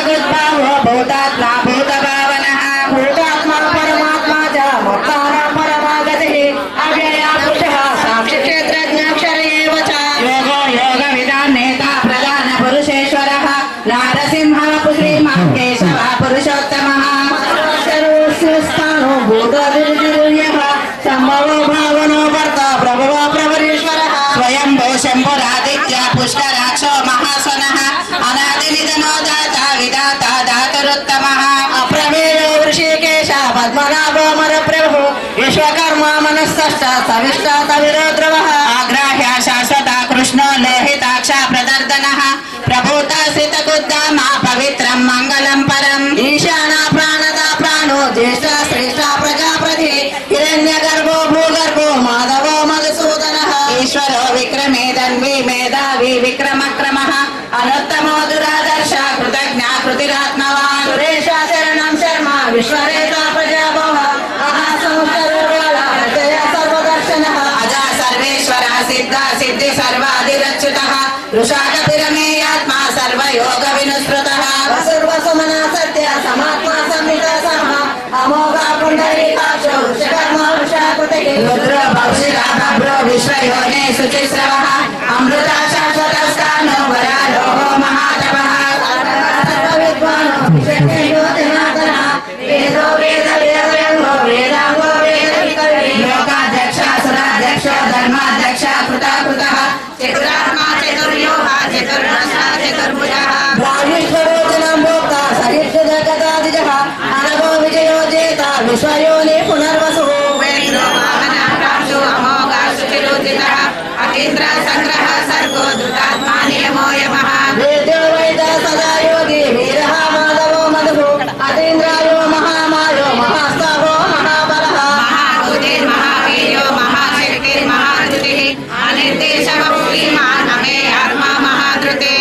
जगद्भावो भूतात्मा भूतभावनः भूतात्मा परमात्मा च मुक्तानां परमागतिः अव्ययः पुरुषः साक्षिक्षेत्रज्ञाक्षर एव च योगो योगविदां नेता प्रधान पुरुषेश्वरः नारसिंहः श्रीमान् केशवः पुरुषोत्तमः सर्वस्वस्थानो भूतविर्जिर्यः सम्भवो भावनो भर्ता प्रभवो प्रभरीश्वरः स्वयंभो शम्भुरादित्य पुष्कराक्षो महासनः अनादिनिधनो दाता विधाता धातुरुत्तमः अप्रमेयो ऋषिकेश पद्मनाभो मरप्रभुः विश्वकर्मा मनस्सष्ट सविष्ट सविरोद्रवः आग्राह्य शाश्वत कृष्णो लोहिताक्ष प्रदर्दनः प्रभूता सितकुद्दामा पवित्रं मङ्गलं परम् ईशाना प्राणदा प्राणो ज्येष्ठ श्रेष्ठ प्रजापति हिरण्यगर्भो भूगर्भो माधवो मधुसूदनः ईश्वरो विक्रमे धन्वी मेधावी विक्रमक्रमः अनुत्तमो दुरादर्श कृतज्ञा कृतिरात्मवान् सुरेश शरणं शर्मा विश्वरेता प्रजाभवः सर्वदर्शनः अजा सर्वेश्वर सिद्ध सिद्धि सर्वाधिरच्युतः ऋषाकपिरमेयात्मा सर्वयोग विनुस्मृतः वसुर्वसुमना सत्य समात्मा संहिता समः अमोघा पुण्डरीकाक्षो वृषकर्मा वृषाकृतिः रुद्रो भौषिरा बभ्रो विश्वयोने शुचिस्रवः अमृता शाश्वतस्थानो वरारोहो महातपः सर्वविद्वानो विशेषयोतिनाथनः वेदो वेदव्यङ्गो वेदाङ्गो वेदविकविः लोकाध्यक्ष सुराध्यक्षो धर्माध्यक्ष कृतः चतुरात्मा चतुर्योहा चतुर्नसा चतुर्भुजः ब्राह्मीश्वरोजनं भोक्ता सहिष्णुजगदादिजः अनघो विजयो जेता विश्वयोनि पुनर्वसुः वेदो वामनाकाशो अमोघा शुचिरोचितः अतीन्द्र संग्रह सर्गो धृतात्मा नियमो यमः वेद्यो वैद सदा योगी वीरः माधवो मधुः अतीन्द्रायो महामायो महास्तवो महाबलः महाभूतिर्महावीर्यो महाशक्तिर्महाधृतिः अनिर्देशः श्रीमान् अमे आत्मा महाधृतिः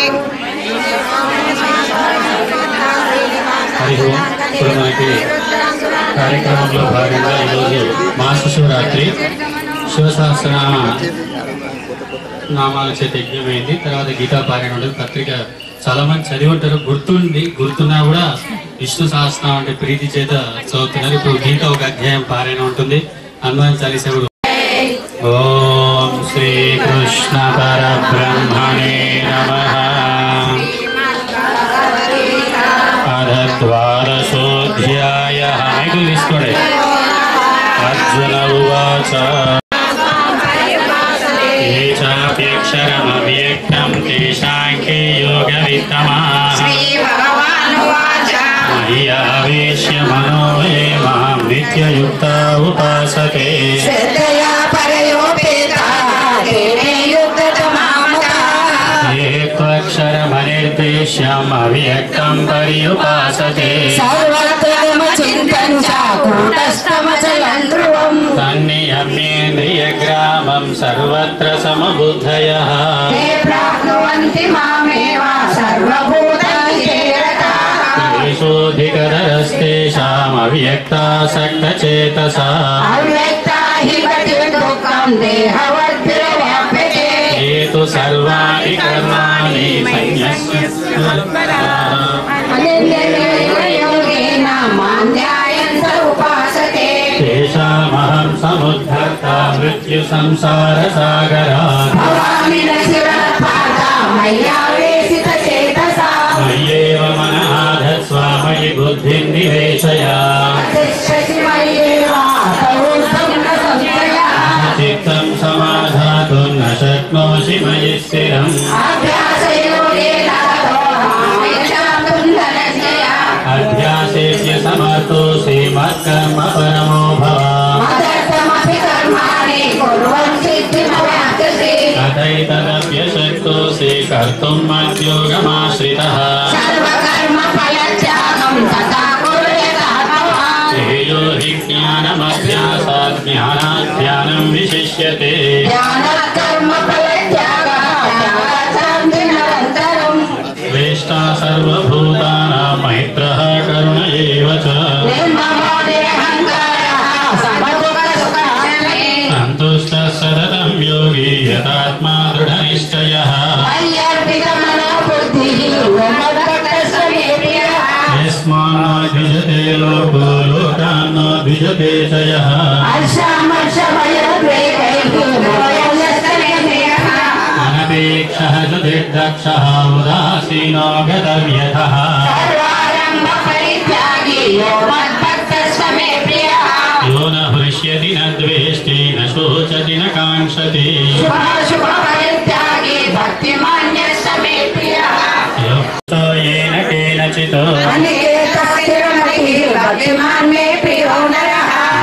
కార్యక్రమంలో భాగంగా ఈరోజు మహాశివరాత్రి శివసహస్రనామ నామాల చేత యజ్ఞమైంది. తర్వాత గీతా పారాయణ ఉంటుంది. పత్రిక చాలా మంది చదివి ఉంటారు, గుర్తున్నా కూడా విష్ణు సహస్రనామం అంటే ప్రీతి చేత చదువుతున్నారు. ఇప్పుడు గీత ఒక అధ్యాయం పారాయణ ఉంటుంది. హనుమాన్ చాలీసా కూడా. ఓం శ్రీ కృష్ణ పరబ్రహ్మణే నమః. ద్వాదశోధ్యాయః మైకులు తీసుకోండి. అర్జున ఉవాచ ఏ చాప్యక్షరమవ్యక్తం తేషాంకే యోగవిత్తమాః మయ్యావేశ్య మనో ఏ మాం నిత్యయుక్తా ఉపాసతే ఏత్వక్షరమనిర్దేశ్యం అవ్యక్తం పర్యుపాసతే తన్నియమ్యేంద్రియగ్రామం సర్వత్ర సమబుద్ధయః తేషోధికతరస్తేషాం అవ్యక్తాసక్తచేతసాః ఏతు సర్వాణి కర్మాణి తేషామహం సముద్ధర్తా మృత్యు సంసార సాగరాత్ మయ్యేవ మనః ధత్స్వ మయి బుద్ధిం నివేశయ చిత్తం సమాధాతుం న శక్నోషి మయి స్థిరం అభ్యాసేస్య సమర్థోసి మత్కర్మ పరమో భవ తథైతదప్యశక్తోసి కర్తుం మద్యోగమాశ్రితః శ్రేయో హి జ్ఞానమభ్యాసాత్ జ్ఞానాత్ ధ్యానం విశిష్యతే వేష్టా సర్వభూతానాం మైత్రః కరుణ ఏవ చ సంతుష్టः సతతం యోగి యతాత్మా దృఢనిశ్చయः द्विजते लोको लोकान् द्विजते च यः अनपेक्षः च निर्दक्षः उदासीनो गतव्यथः यो न हृष्यति न द्वेष्टि न शोचति न काङ्क्षति येन केनचित्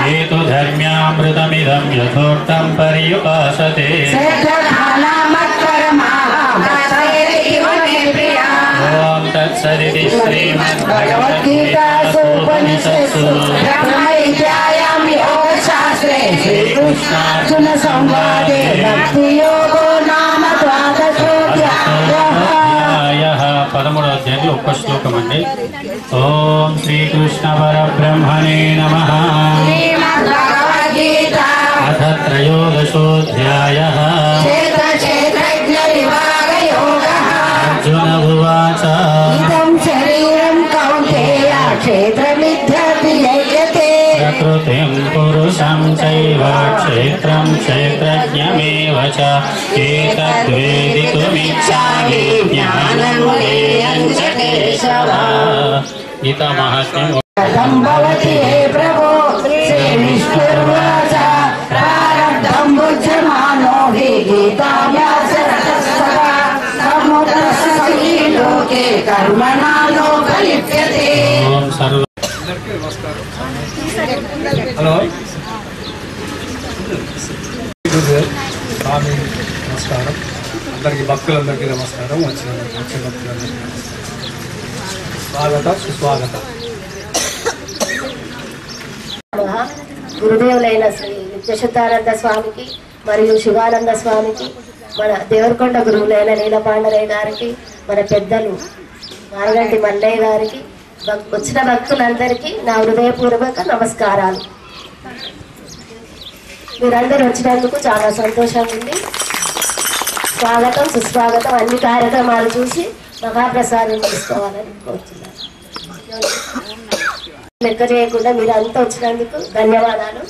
ये तु धर्म्यामृतमिदं यथोक्तं पर्युपासते ॐ तत्सदिति श्रीमद्भगवद्गीतासु उपनिषत्सु ब्रह्मविद्यायां योगशास्त्रे श्रीकृष्णार्जुन संवादे भक्तियोगो नाम द्वादशोऽध्यायः 13వ అధ్యాయంలో ఒక్క శ్లోకం అండి. ఓం శ్రీకృష్ణ పరబ్రహ్మణే నమః. అథ త్రయోదశోऽధ్యాయः. अर्जुन उवाच इदं शरीरं कौन्तेय क्षेत्रमित्यपि जयते प्रकृतिं पुरुषं चैव क्षेत्रं क्षेत्रज्ञमेव च एतद्वेदितुमिच्छामि ज्ञानं ज्ञेयं च केशव. गीता महात्म्यं कथं भवति हे प्रभो श्रीविष्णुर्वाच प्रारब्धं बुध्यमानो हि गीताभ्यासरतस्तदा लोके कर्मणा लोकलिप्यते. హలో స్వామి నమస్కారం. అందరికీ భక్తులందరికీ నమస్కారం. వచ్చిన భక్తులందరికీ స్వాగత సుస్వాగత. గురుదేవులైన శ్రీ నిత్యశుద్ధానంద స్వామికి మరియు శివానంద స్వామికి, మన దేవరకొండ గురువులైన నీలపాండరయ్య గారికి, మన పెద్దలు మారగంటి మల్లయ్య గారికి, వచ్చిన భక్తులందరికీ నా హృదయపూర్వక నమస్కారాలు. మీరందరూ వచ్చినందుకు చాలా సంతోషంగా ఉంది. స్వాగతం సుస్వాగతం. అన్ని కార్యక్రమాలు చూసి మహాప్రసాదం తీసుకోవాలని కోరుతున్నాను. లెక్క చేయకుండా మీరు అంతా వచ్చినందుకు ధన్యవాదాలు.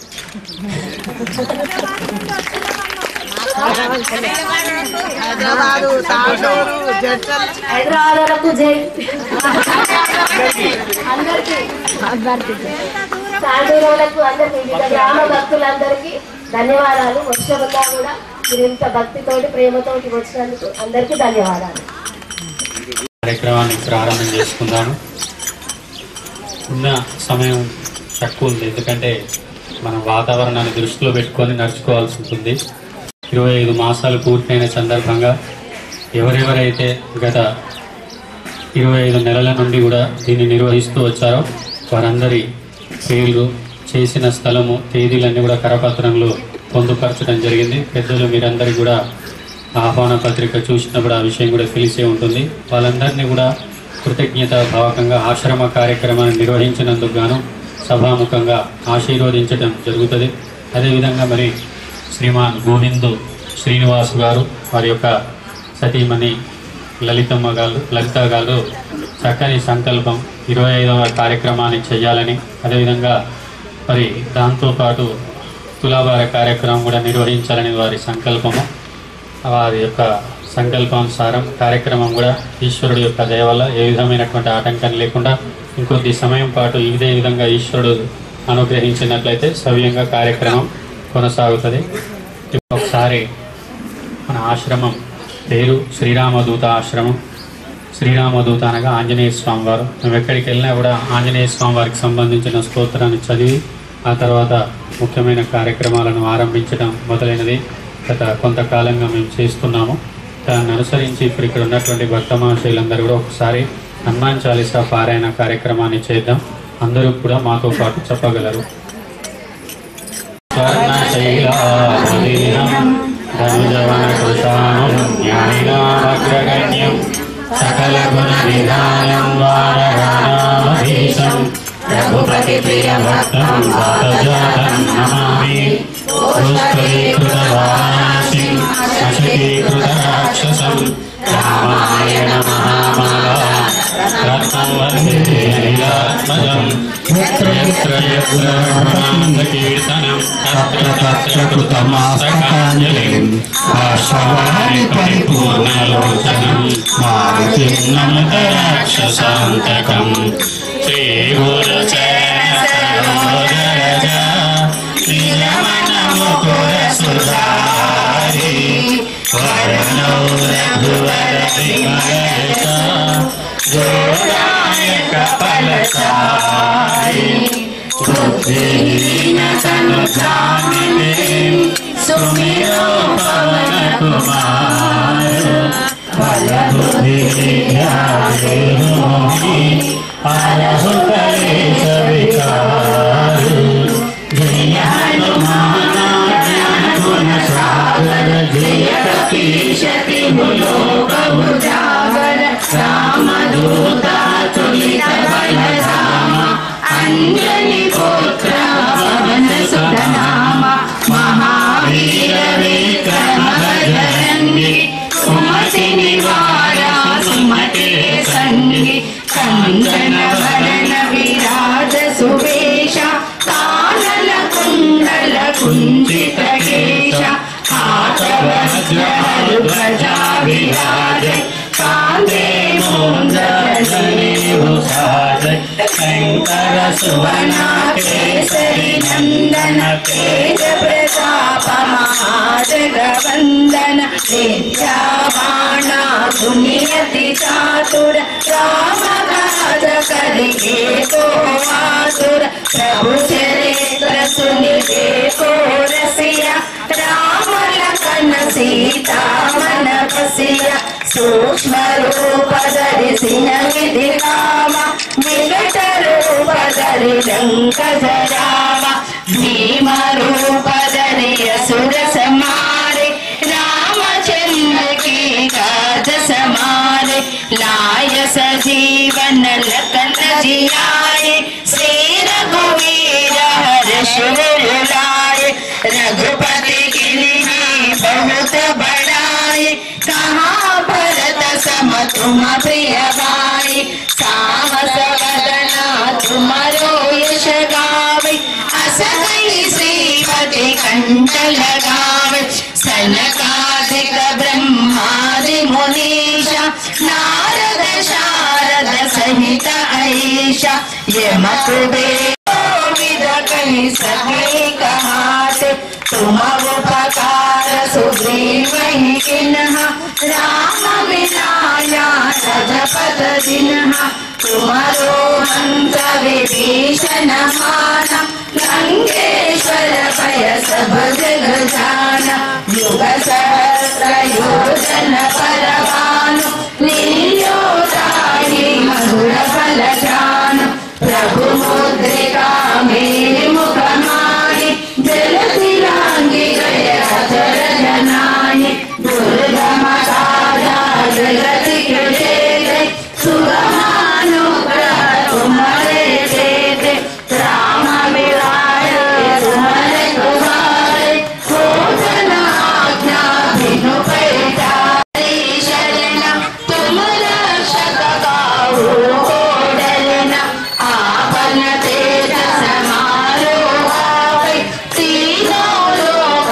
హైదరాబాద్ జై. అందరికీ సాధువులకు, అందరికీ వివిధ గ్రామ భక్తులందరికీ ధన్యవాదాలు. వచ్చినా కూడా మీరు ఇంత భక్తితోటి ప్రేమతోటి వచ్చినందుకు అందరికీ ధన్యవాదాలు. కార్యక్రమాన్ని ప్రారంభం చేసుకుందాము. ఉన్న సమయం తక్కువ ఉంది, ఎందుకంటే మనం వాతావరణాన్ని దృష్టిలో పెట్టుకొని నడుచుకోవాల్సి ఉంటుంది. 25 మాసాలు పూర్తయిన సందర్భంగా ఎవరెవరైతే గత 25 నెలల నుండి కూడా దీన్ని నిర్వహిస్తూ వచ్చారో వారందరి పేర్లు, చేసిన స్థలము, తేదీలన్నీ కూడా కరపత్రంలో పొందుపరచడం జరిగింది. పెద్దలు మీరందరికీ కూడా ఆహ్వాన పత్రిక చూసినప్పుడు ఆ విషయం కూడా తెలిసే ఉంటుంది. వాళ్ళందరినీ కూడా కృతజ్ఞత భావకంగా ఆశ్రమ కార్యక్రమాన్ని నిర్వహించినందుకు గాను సభాముఖంగా ఆశీర్వదించడం జరుగుతుంది. అదేవిధంగా మరి శ్రీమాన్ గోవిందు శ్రీనివాసు గారు, వారి యొక్క సతీమణి లలిత గారు చక్కని సంకల్పం 25వ కార్యక్రమాన్ని చేయాలని, అదేవిధంగా మరి దాంతోపాటు తులాభార కార్యక్రమం కూడా నిర్వహించాలని వారి సంకల్పము. వారి యొక్క సంకల్పానుసారం కార్యక్రమం కూడా ఈశ్వరుడు యొక్క దయ వల్ల ఏ విధమైనటువంటి ఆటంకం లేకుండా ఇంకొద్ది సమయం పాటు ఇదే విధంగా ఈశ్వరుడు అనుగ్రహించినట్లయితే సవ్యంగా కార్యక్రమం కొనసాగుతుంది. ఒకసారి మన ఆశ్రమం పేరు శ్రీరామదూత ఆశ్రమం. శ్రీరామదూత అనగా ఆంజనేయ స్వామి వారు. మేము ఎక్కడికి వెళ్ళినా కూడా ఆంజనేయ స్వామి వారికి సంబంధించిన స్తోత్రాన్ని చదివి ఆ తర్వాత ముఖ్యమైన కార్యక్రమాలను ఆరంభించడం మొదలైనది గత కొంతకాలంగా మేము చేస్తున్నాము. దాన్ని అనుసరించి ఇప్పుడు ఇక్కడ ఉన్నటువంటి భక్త మహాశయులందరూ కూడా ఒకసారి హనుమాన్ చాలీసా పారాయణ కార్యక్రమాన్ని చేద్దాం. అందరూ కూడా మాతో పాటు చెప్పగలరు. సకల గుణ విధానం వారగానామధీశం రఘుపతి ప్రియ భక్తం వాతజాతం నమామి. పుష్కరీకృత వారాణసీం అశకీకృత రాక్షసం రామాయణ మహామాలా రత్నం लीलात्मजं यत्र यत्र कीर्तनं तत्र तत्र कृतमास्तकाञ्जलिं आश्रवाणि परिपूर्णलोचनं मारुतिं नमत राक्षसान्तकं श्रीगुरुचरणसरोजरज निजमनमुकुरसुधारी वरणो रघुवरविमलयता जोदायक फलचारी बुद्धिहीन तनुजानिने सुमिरो पवन कुमार बल बुद्धि विद्या देहि हरहु कलेश विकार जय हनुमान ज्ञान गुण सागर जय कपीश तिहु लोक उजागर रामदूता तुलित बलधामा अंजनी पुत्र पवन सुत नामा महावीर विक्रम बजरंगी सुमति निवारा सुमति संगी कंचन वरण विराज सुवेशा कानन कुंडल कुंचित केशा हाथ वज्र ध्वजा विराज कांधे मूंजनी भूषाज शंकर सुवन केसरी नंदन तेज प्रताप महाजगवंदन विद्यावान गुणियति चातुर राम काज करिके को आतुर प्रभु चरित्र सुनिके को रसिया राम लखन सीता मन बसिया सूक्ष्म रूप धरि सिंह दिखावा विकट रूप धरि लंक जरावा भीम रूप धरि असुर संहारे रामचंद्र की काज समारे लाय सजीवन लखन जियाए श्री रघुवीर हर्ष लाए रघुपति गिरि बहुत बड़ाई कहाँ भरत सम तुम प्रिय भाई साहस वदना तुमरो यश गावे अस कहि श्रीपति कंठ लगावे सनकादिक ब्रह्मादि मुनीशा नारद शारद सहित ऐशा यम कुबेर कहीं सभी कहाते तुम उपकार सुग्रीव ही किन्हा राम विनाया रजपत जिन्हा तुम्हारो मंत्र विभीषण माना लंकेश्वर भय सब जग जाना युग सहस्र योजन परवानु लील्योताहि मधुर फल जानु प्रभु मुद्रिका मेरे मुख माहि जलधि लांघि गए अचर जनाहि दुर्गम राजा जगति के जेते सुगमानुग्रह तुम्हारे जेते राम मिलाय तुम्हारे तुम्हारे भोजन आज्ञा बिनु पैठारी शरण तुम रक्षक काहू को डरना आपन तेज समारो आवे तीनों लोक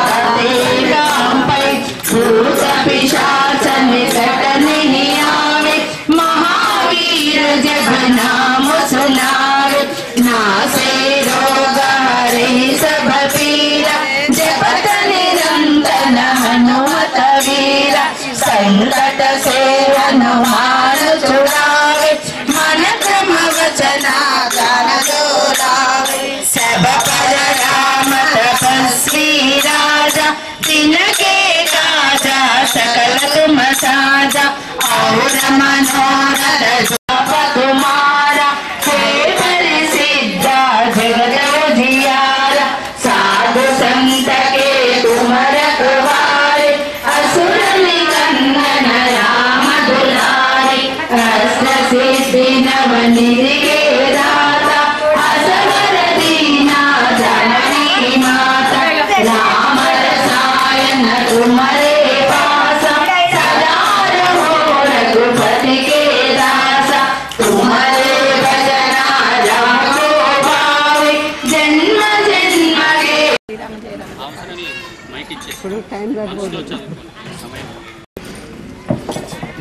हरते रामपै भूत पिशाच निकट नहीं आवे महावीर जब नाम सुनावे नासे रोग हरे सब पीरा जपत निरंतर हनुमत वीरा संकट से हनुमान छुड़ावे मन क्रम वचना ज्ञान दोलावे सब पर राम तपस्वी राजा तिनके काजा सकल तुम साजा और मनोरथ जप तुम्हारा हे परिसिद्धा जगत उजियारा साधु संत के तुम रखवारे असुर निकंदन राम दुलारे अष्ट सिद्धि नव निधि के दाता असवर दीना जननी माता राम रसायन तुम्हारे पासा सदा रहो रघुपति के दासा तुम्हारे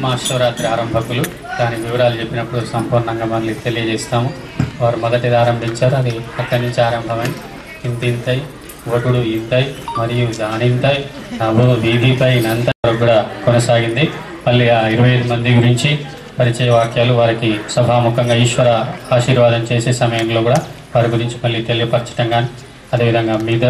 మహాశివరాత్రి ఆరంభకులు దాని వివరాలు చెప్పినప్పుడు సంపూర్ణంగా మళ్ళీ తెలియజేస్తాము. వారు మొదటిది ఆరంభించారు, అది అక్కడి నుంచి ఆరంభమై ఇంతింతై ఒటుడు ఇంతై మరియు దానింతై నభో వీధిపై నంత కూడా కొనసాగింది. మళ్ళీ ఆ 25 మంది గురించి పరిచయ వాక్యాలు వారికి సభాముఖంగా ఈశ్వర ఆశీర్వాదం చేసే సమయంలో కూడా వారి గురించి మళ్ళీ తెలియపరచడం కానీ అదేవిధంగా మీద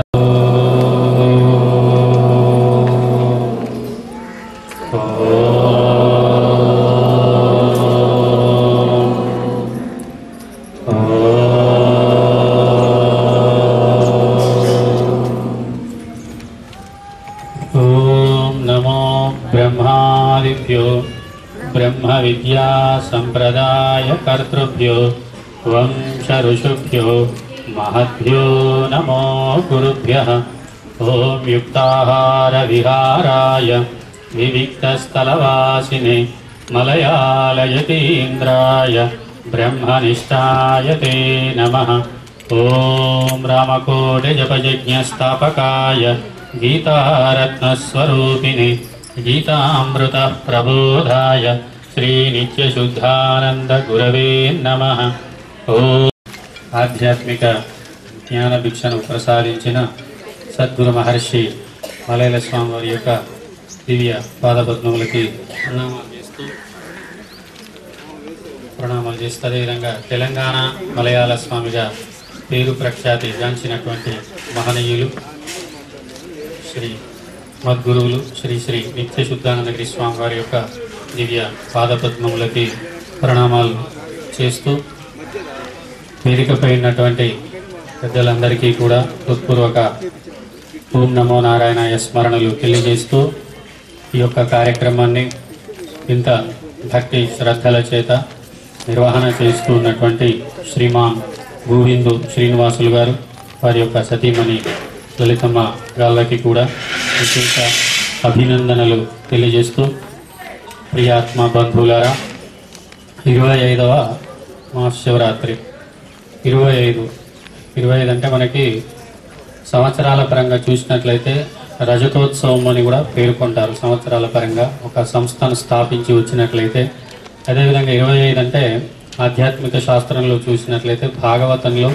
ब्रह्म विद्या संप्रदाय कर्तृभ्यो वंश ऋषुभ्यो महद्भ्यो नमो गुरुभ्यः। ओम युक्ताहार विहाराय विविक्तस्थलवासिने मलयालयतीन्द्राय ब्रह्मनिष्ठाय ते नमः। ओम रामकोटि जपयज्ञस्थापकाय गीतारत्नस्वरूपिणे गीतामृत प्रबोधाय श्री नित्यशुद्धानंद गुरवे नमः। ओम ఆధ్యాత్మిక జ్ఞాన భిక్షను ప్రసాదించిన సద్గురు మహర్షి మలయాళ స్వామి వారి యొక్క దివ్య పాదపద్మములకి ప్రణామాలు చేస్తూ అదేవిధంగా తెలంగాణ మలయాళ స్వామిగా పేరు ప్రఖ్యాతి గాంచినటువంటి మహనీయులు శ్రీ మద్గురువులు శ్రీ శ్రీ నిత్యశుద్ధానందగిరి స్వామి వారి యొక్క దివ్య పాదపద్మములకి ప్రణామాలు చేస్తూ వేదికపై ఉన్నటువంటి పెద్దలందరికీ కూడా హృత్పూర్వక ఓం నమో నారాయణాయ స్మరణలు తెలియజేస్తూ ఈ యొక్క కార్యక్రమాన్ని ఇంత భక్తి శ్రద్ధల చేత నిర్వహణ చేస్తూ ఉన్నటువంటి శ్రీమాన్ గోవిందు శ్రీనివాసులు గారు వారి యొక్క సతీమణి లలితమ్మ గాళ్ళకి కూడా విశేష అభినందనలు తెలియజేస్తూ ప్రియాత్మ బంధువులారా 25వ మహాశివరాత్రి 25 అంటే మనకి సంవత్సరాల పరంగా చూసినట్లయితే రజతోత్సవం అని కూడా పేర్కొంటారు. సంవత్సరాల పరంగా ఒక సంస్థను స్థాపించి వచ్చినట్లయితే అదేవిధంగా 25 అంటే ఆధ్యాత్మిక శాస్త్రంలో చూసినట్లయితే భాగవతంలో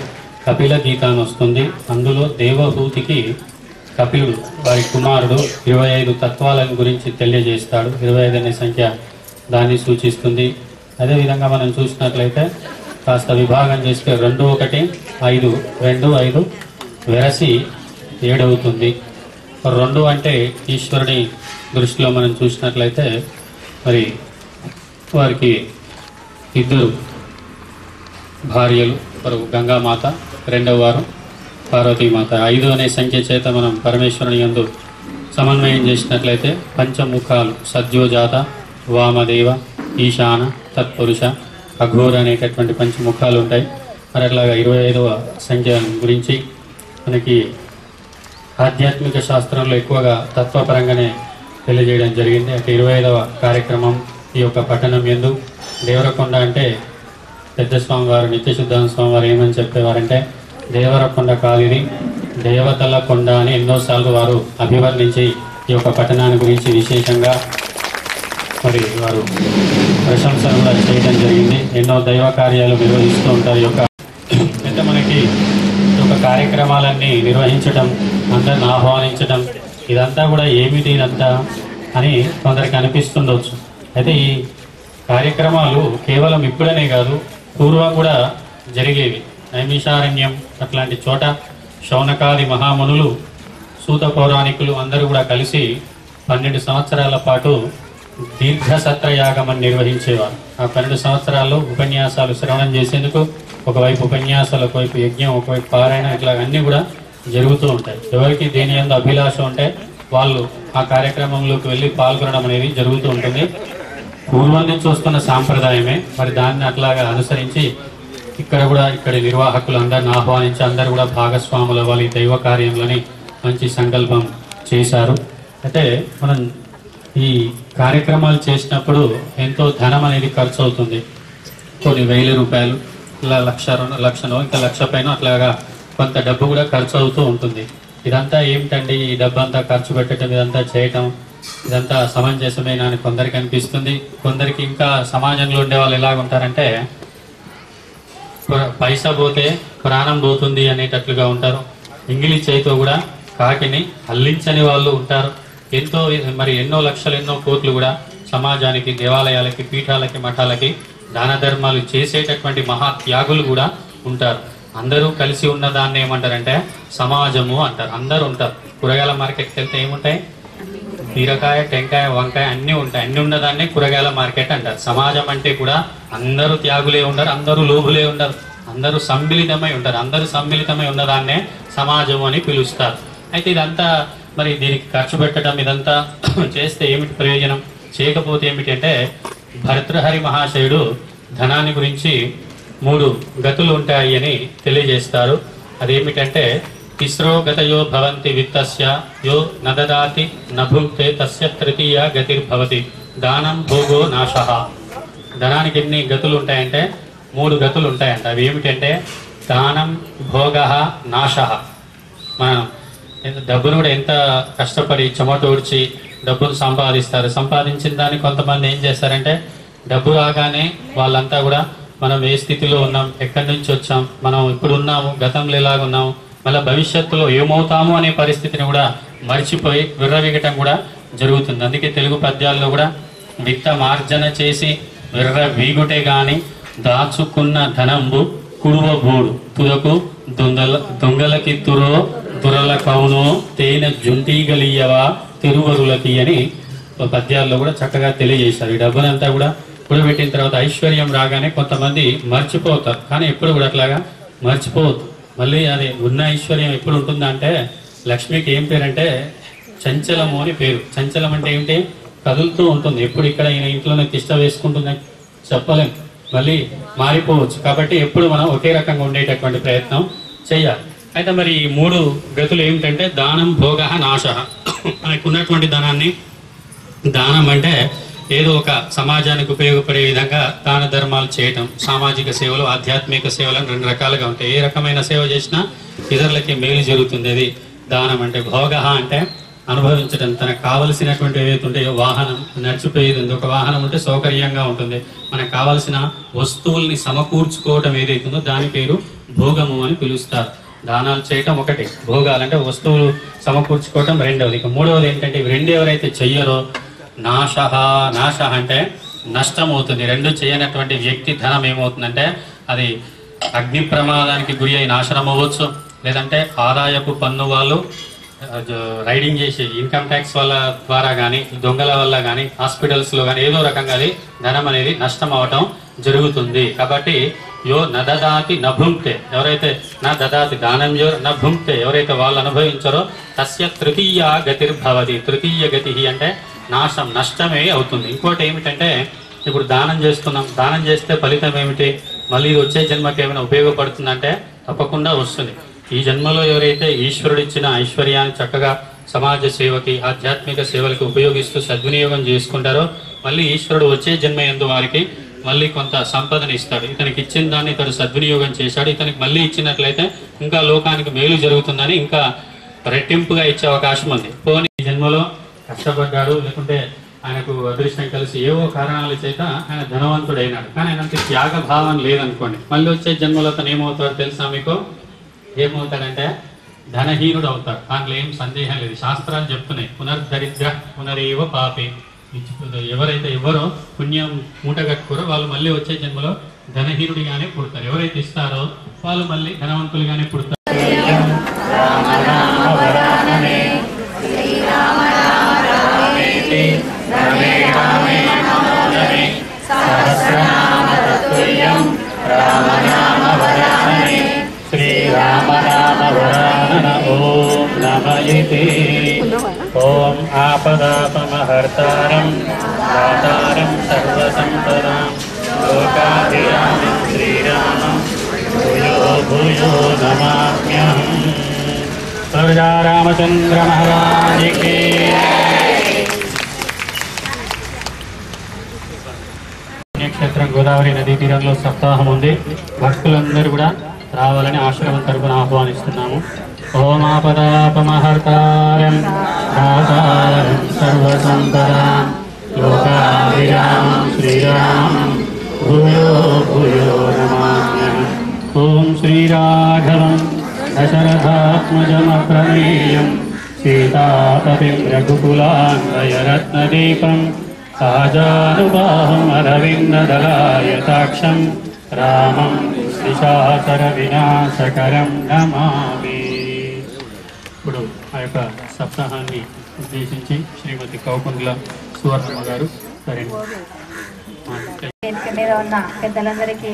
కపిల గీత అని వస్తుంది. అందులో దేవహూతికి కపిలుడు వారి కుమారుడు 25 తత్వాలను గురించి తెలియజేస్తాడు. 25 అనే సంఖ్య దాన్ని సూచిస్తుంది. అదేవిధంగా మనం చూసినట్లయితే కాస్త విభాగం చేస్తే 2 1 5 2 5 వెరసి 7 అవుతుంది. 2 అంటే ఈశ్వరుని దృష్టిలో మనం చూసినట్లయితే మరి వారికి 2 భార్యలు, ఒకరు గంగామాత, 2వ వారు పార్వతీమాత. 5 అనే సంఖ్య చేత మనం పరమేశ్వరుని యందు సమన్వయం చేసినట్లయితే పంచముఖాలు సద్యోజాత, వామదేవ, ఈశాన, తత్పురుష, అఘోర అనేటటువంటి పంచముఖాలు ఉంటాయి. మరి అట్లాగా 25వ సంఖ్య గురించి మనకి ఆధ్యాత్మిక శాస్త్రంలో ఎక్కువగా తత్వపరంగానే తెలియజేయడం జరిగింది. అంటే 25వ కార్యక్రమం ఈ యొక్క పట్టణం యందు దేవరకొండ అంటే పెద్ద స్వామివారు నిత్యశుద్ధానంద స్వామివారు ఏమని చెప్పేవారంటే దేవరకొండ కాలిది దేవతల కొండ అని ఎన్నోసార్లు వారు అభివర్ణించి ఈ యొక్క పట్టణాన్ని గురించి విశేషంగా మరి వారు ప్రశంసలు కూడా చేయడం జరిగింది. ఎన్నో దైవ కార్యాలు నిర్వహిస్తూ ఉంటారు. ఈ యొక్క అంటే మనకి ఈ యొక్క కార్యక్రమాలన్నీ నిర్వహించడం, అందరిని ఆహ్వానించడం, ఇదంతా కూడా ఏమిటి ఇదంతా అని కొందరికి అనిపిస్తుండవచ్చు. అయితే ఈ కార్యక్రమాలు కేవలం ఇప్పుడనే కాదు, పూర్వం కూడా జరిగేవి. నైమిషారణ్యం అట్లాంటి చోట శౌనకాది మహామునులు, సూత పౌరాణికులు అందరూ కూడా కలిసి 12 సంవత్సరాల పాటు దీర్ఘసత్రయాగమని నిర్వహించేవారు. ఆ 12 సంవత్సరాల్లో ఉపన్యాసాలు శ్రవణం చేసేందుకు ఒకవైపు ఉపన్యాసాలు, ఒకవైపు యజ్ఞం, ఒకవైపు పారాయణ, ఇట్లా అన్నీ కూడా జరుగుతూ ఉంటాయి. ఎవరికి దేని యందు అభిలాష ఉంటే వాళ్ళు ఆ కార్యక్రమంలోకి వెళ్ళి పాల్గొనడం అనేది జరుగుతూ ఉంటుంది. పూర్వం నుంచి వస్తున్న సాంప్రదాయమే. మరి దాన్ని అట్లాగా అనుసరించి ఇక్కడ కూడా ఇక్కడి నిర్వాహకులు అందరిని ఆహ్వానించి అందరూ కూడా భాగస్వాముల వాళ్ళ దైవ కార్యంలోని మంచి సంకల్పం చేశారు. అంటే మనం ఈ కార్యక్రమాలు చేసినప్పుడు ఎంతో ధనం అనేది ఖర్చు అవుతుంది. కొన్ని 1000 రూపాయలు, ఇలా 1,00,000, ఇంకా 1,00,000 పైన అట్లాగా కొంత డబ్బు కూడా ఖర్చు అవుతూ ఉంటుంది. ఇదంతా ఏమిటండి, ఈ డబ్బంతా ఖర్చు పెట్టడం, ఇదంతా చేయటం, ఇదంతా సమంజసమేనా అని కొందరికి అనిపిస్తుంది. కొందరికి ఇంకా సమాజంలో ఉండే వాళ్ళు ఎలాగుంటారంటే పైసా పోతే ప్రాణం పోతుంది అనేటట్లుగా ఉంటారు. ఇంగిలి చేతితో కూడా కాకిని అల్లించని వాళ్ళు ఉంటారు. ఎన్నో లక్షలు ఎన్నో కోట్లు కూడా సమాజానికి, దేవాలయాలకి, పీఠాలకి, మఠాలకి దాన ధర్మాలు చేసేటటువంటి మహాత్యాగులు కూడా ఉంటారు. అందరూ కలిసి ఉన్న దాన్ని ఏమంటారంటే సమాజము అంటారు. అందరూ ఉంటారు. కూరగాయల మార్కెట్కి వెళ్తే ఏముంటాయి? బీరకాయ, టెంకాయ, వంకాయ అన్నీ ఉంటాయి. అన్ని ఉన్నదాన్నే కూరగాయల మార్కెట్ అంటారు. సమాజం అంటే కూడా అందరూ త్యాగులే ఉండరు, అందరూ లోబులే ఉండరు, అందరూ సమ్మిళితమై ఉంటారు. అందరూ సమ్మిళితమై ఉన్నదాన్నే సమాజం అని పిలుస్తారు. అయితే ఇదంతా మరి దీనికి ఖర్చు పెట్టడం, ఇదంతా చేస్తే ఏమిటి ప్రయోజనం, చేయకపోతే ఏమిటి అంటే భర్తృహరి మహాశయుడు ధనాన్ని గురించి 3 గతులు ఉంటాయి అని తెలియజేస్తారు. అదేమిటంటే తిస్రో గతయో భవంతి విత్తస్య యో నదదాతి నభుక్తే తస్య తృతీయ గతిర్భవతి దానం భోగో నాశః. ధనానికి ఎన్ని గతులు ఉంటాయంటే 3 గతులు ఉంటాయంట. అవి ఏమిటంటే దానం, భోగ, నాశః. మనం డబ్బును కూడా ఎంత కష్టపడి చెమటోడ్చి డబ్బును సంపాదిస్తారు. సంపాదించిన దాన్ని కొంతమంది ఏం చేస్తారంటే డబ్బు రాగానే వాళ్ళంతా కూడా మనం ఏ స్థితిలో ఉన్నాం, ఎక్కడి నుంచి వచ్చాం, మనం ఇప్పుడు ఉన్నాము, గతంలో ఎలాగున్నాము, మళ్ళీ భవిష్యత్తులో ఏమవుతాము అనే పరిస్థితిని కూడా మర్చిపోయి విర్రవీగటం కూడా జరుగుతుంది. అందుకే తెలుగు పద్యాల్లో కూడా విత్త మార్జన చేసి విర్రవీగుటే గాని దాచుకున్న ధనంబు కుడువబోడు తుదకు దొంగలకిత్తురో దురల కవునో తేనె జుంటీగలియవా తిరువరులకి అని పద్యాల్లో కూడా చక్కగా తెలియజేశారు. ఈ డబ్బునంతా కూడా కూడబెట్టిన తర్వాత ఐశ్వర్యం రాగానే కొంతమంది మర్చిపోతారు. కానీ ఎప్పుడు కూడా అట్లాగా మర్చిపోవద్దు. మళ్ళీ అది ఉన్న ఐశ్వర్యం ఎప్పుడు ఉంటుందా అంటే లక్ష్మికి ఏం పేరంటే చంచలము అని పేరు. చంచలం అంటే ఏమిటి? కదులుతూ ఉంటుంది. ఎప్పుడు ఇక్కడ ఈయన ఇంట్లోనే తిష్ట వేసుకుంటుందని చెప్పలేం, మళ్ళీ మారిపోవచ్చు. కాబట్టి ఎప్పుడు మనం ఒకే రకంగా ఉండేటటువంటి ప్రయత్నం చేయాలి. అయితే మరి ఈ 3 గతులు ఏమిటంటే దానం, భోగ, నాశః. మనకు ఉన్నటువంటి ధనాన్ని, దానం అంటే ఏదో ఒక సమాజానికి ఉపయోగపడే విధంగా దాన ధర్మాలు చేయటం, సామాజిక సేవలు, ఆధ్యాత్మిక సేవలు అని 2 రకాలుగా ఉంటాయి. ఏ రకమైన సేవ చేసినా ఇతరులకి మేలు జరుగుతుంది. అది దానం అంటే. భోగ అంటే అనుభవించడం, తనకు కావలసినటువంటి ఏవైతే ఉంటాయో, వాహనం, నడిచిపోయేది ఉంది, ఒక వాహనం ఉంటే సౌకర్యంగా ఉంటుంది, మనకు కావలసిన వస్తువుల్ని సమకూర్చుకోవటం ఏదైతుందో దాని పేరు భోగము అని పిలుస్తారు. దానాలు చేయటం ఒకటి, భోగాలంటే వస్తువులు సమకూర్చుకోవటం రెండవది. ఇక 3వది ఏంటంటే ఇవి 2 ఎవరైతే చెయ్యరో నాశః. నాశః అంటే నష్టం అవుతుంది. 2 చేయనటువంటి వ్యక్తి ధనం ఏమవుతుందంటే అది అగ్ని ప్రమాదానికి గురి అయి నాశనం అవ్వచ్చు, లేదంటే ఆదాయపు పన్ను వాళ్ళు రైడింగ్ చేసి ఇన్కమ్ ట్యాక్స్ వాళ్ళ ద్వారా కానీ, దొంగల వల్ల కానీ, హాస్పిటల్స్లో కానీ ఏదో రకంగా అది ధనం అనేది నష్టం అవటం జరుగుతుంది. కాబట్టి యో నదదాతి నభుంక్తే, ఎవరైతే నా దదాతి దానం యో నభుంక్తే, ఎవరైతే వాళ్ళు అనుభవించారో తస్య తృతీయ గతిర్భవతి. తృతీయ గతి అంటే నాశం, నష్టమే అవుతుంది. ఇంకోటి ఏమిటంటే ఇప్పుడు దానం చేస్తున్నాం, దానం చేస్తే ఫలితం ఏమిటి, మళ్ళీ ఇది వచ్చే జన్మకి ఏమైనా ఉపయోగపడుతుందంటే తప్పకుండా వస్తుంది. ఈ జన్మలో ఎవరైతే ఈశ్వరుడు ఇచ్చిన ఐశ్వర్యాన్ని చక్కగా సమాజ సేవకి, ఆధ్యాత్మిక సేవలకు ఉపయోగిస్తూ సద్వినియోగం చేసుకుంటారో మళ్ళీ ఈశ్వరుడు వచ్చే జన్మ యందు వారికి మళ్ళీ కొంత సంపదను ఇస్తాడు. ఇతనికి ఇచ్చిన దాన్ని ఇతడు సద్వినియోగం చేశాడు, ఇతనికి మళ్ళీ ఇచ్చినట్లయితే ఇంకా లోకానికి మేలు జరుగుతుందని ఇంకా రెట్టింపుగా ఇచ్చే అవకాశం ఉంది. పోనీ ఈ జన్మలో కష్టపడ్డాడు, లేకుంటే ఆయనకు అదృష్టం కలిసి ఏవో కారణాల చేత ఆయన ధనవంతుడు అయినాడు, కానీ ఆయనకి త్యాగభావం లేదనుకోండి, మళ్ళీ వచ్చే జన్మలో అతను ఏమవుతాడు తెలుసా మీకు? ఏమవుతాడంటే ధనహీనుడు అవుతాడు. దాంట్లో ఏం సందేహం లేదు. శాస్త్రాలు చెప్తున్నాయి పునర్దరిద్ర పునరేవ పాపి. ఎవరైతే ఎవరో పుణ్యం మూట కట్టుకోరో వాళ్ళు మళ్ళీ వచ్చే జన్మలో ధనహీనుడిగానే పుడతారు. ఎవరైతే ఇస్తారో వాళ్ళు మళ్ళీ ధనవంతులుగానే పుడతారు. శ్రీరామ రామ వరానన ఓం నమయతే. ఓం ఆపదాపమహర్తారం దాతారం సర్వసంపదాం లోకాభిరామం శ్రీరామం భూయో భూయో నమామ్యహం. సర్వదా రామచంద్ర మహారాజ్ కి. పుణ్యక్షేత్రం గోదావరి నదీ తీరంలో సప్తాహం ఉంది. భక్తులందరూ కూడా రావాలని ఆశ్రమం తరపున ఆహ్వానిస్తున్నాము. ఓమాపదాపమహర్తారం దాతారం సర్వసంపదాం లోకాభిరామం శ్రీరామం భూయో భూయో నమామ్యహం. ఓం శ్రీరాఘవం దశరథాత్మజమప్రమేయం సీతాపతిం రఘుకులాన్వయరత్నదీపం సహజానుబాహం అరవిందదలాయతాక్షం రామం నిశాచర వినాశకరం నమామి. ఇప్పుడు ఆ యొక్క సప్తాహాన్ని ఉద్దేశించి శ్రీమతి కౌకుండ్ల సువర్ణమ్మ గారు వేదిక మీద ఉన్న పెద్దలందరికీ,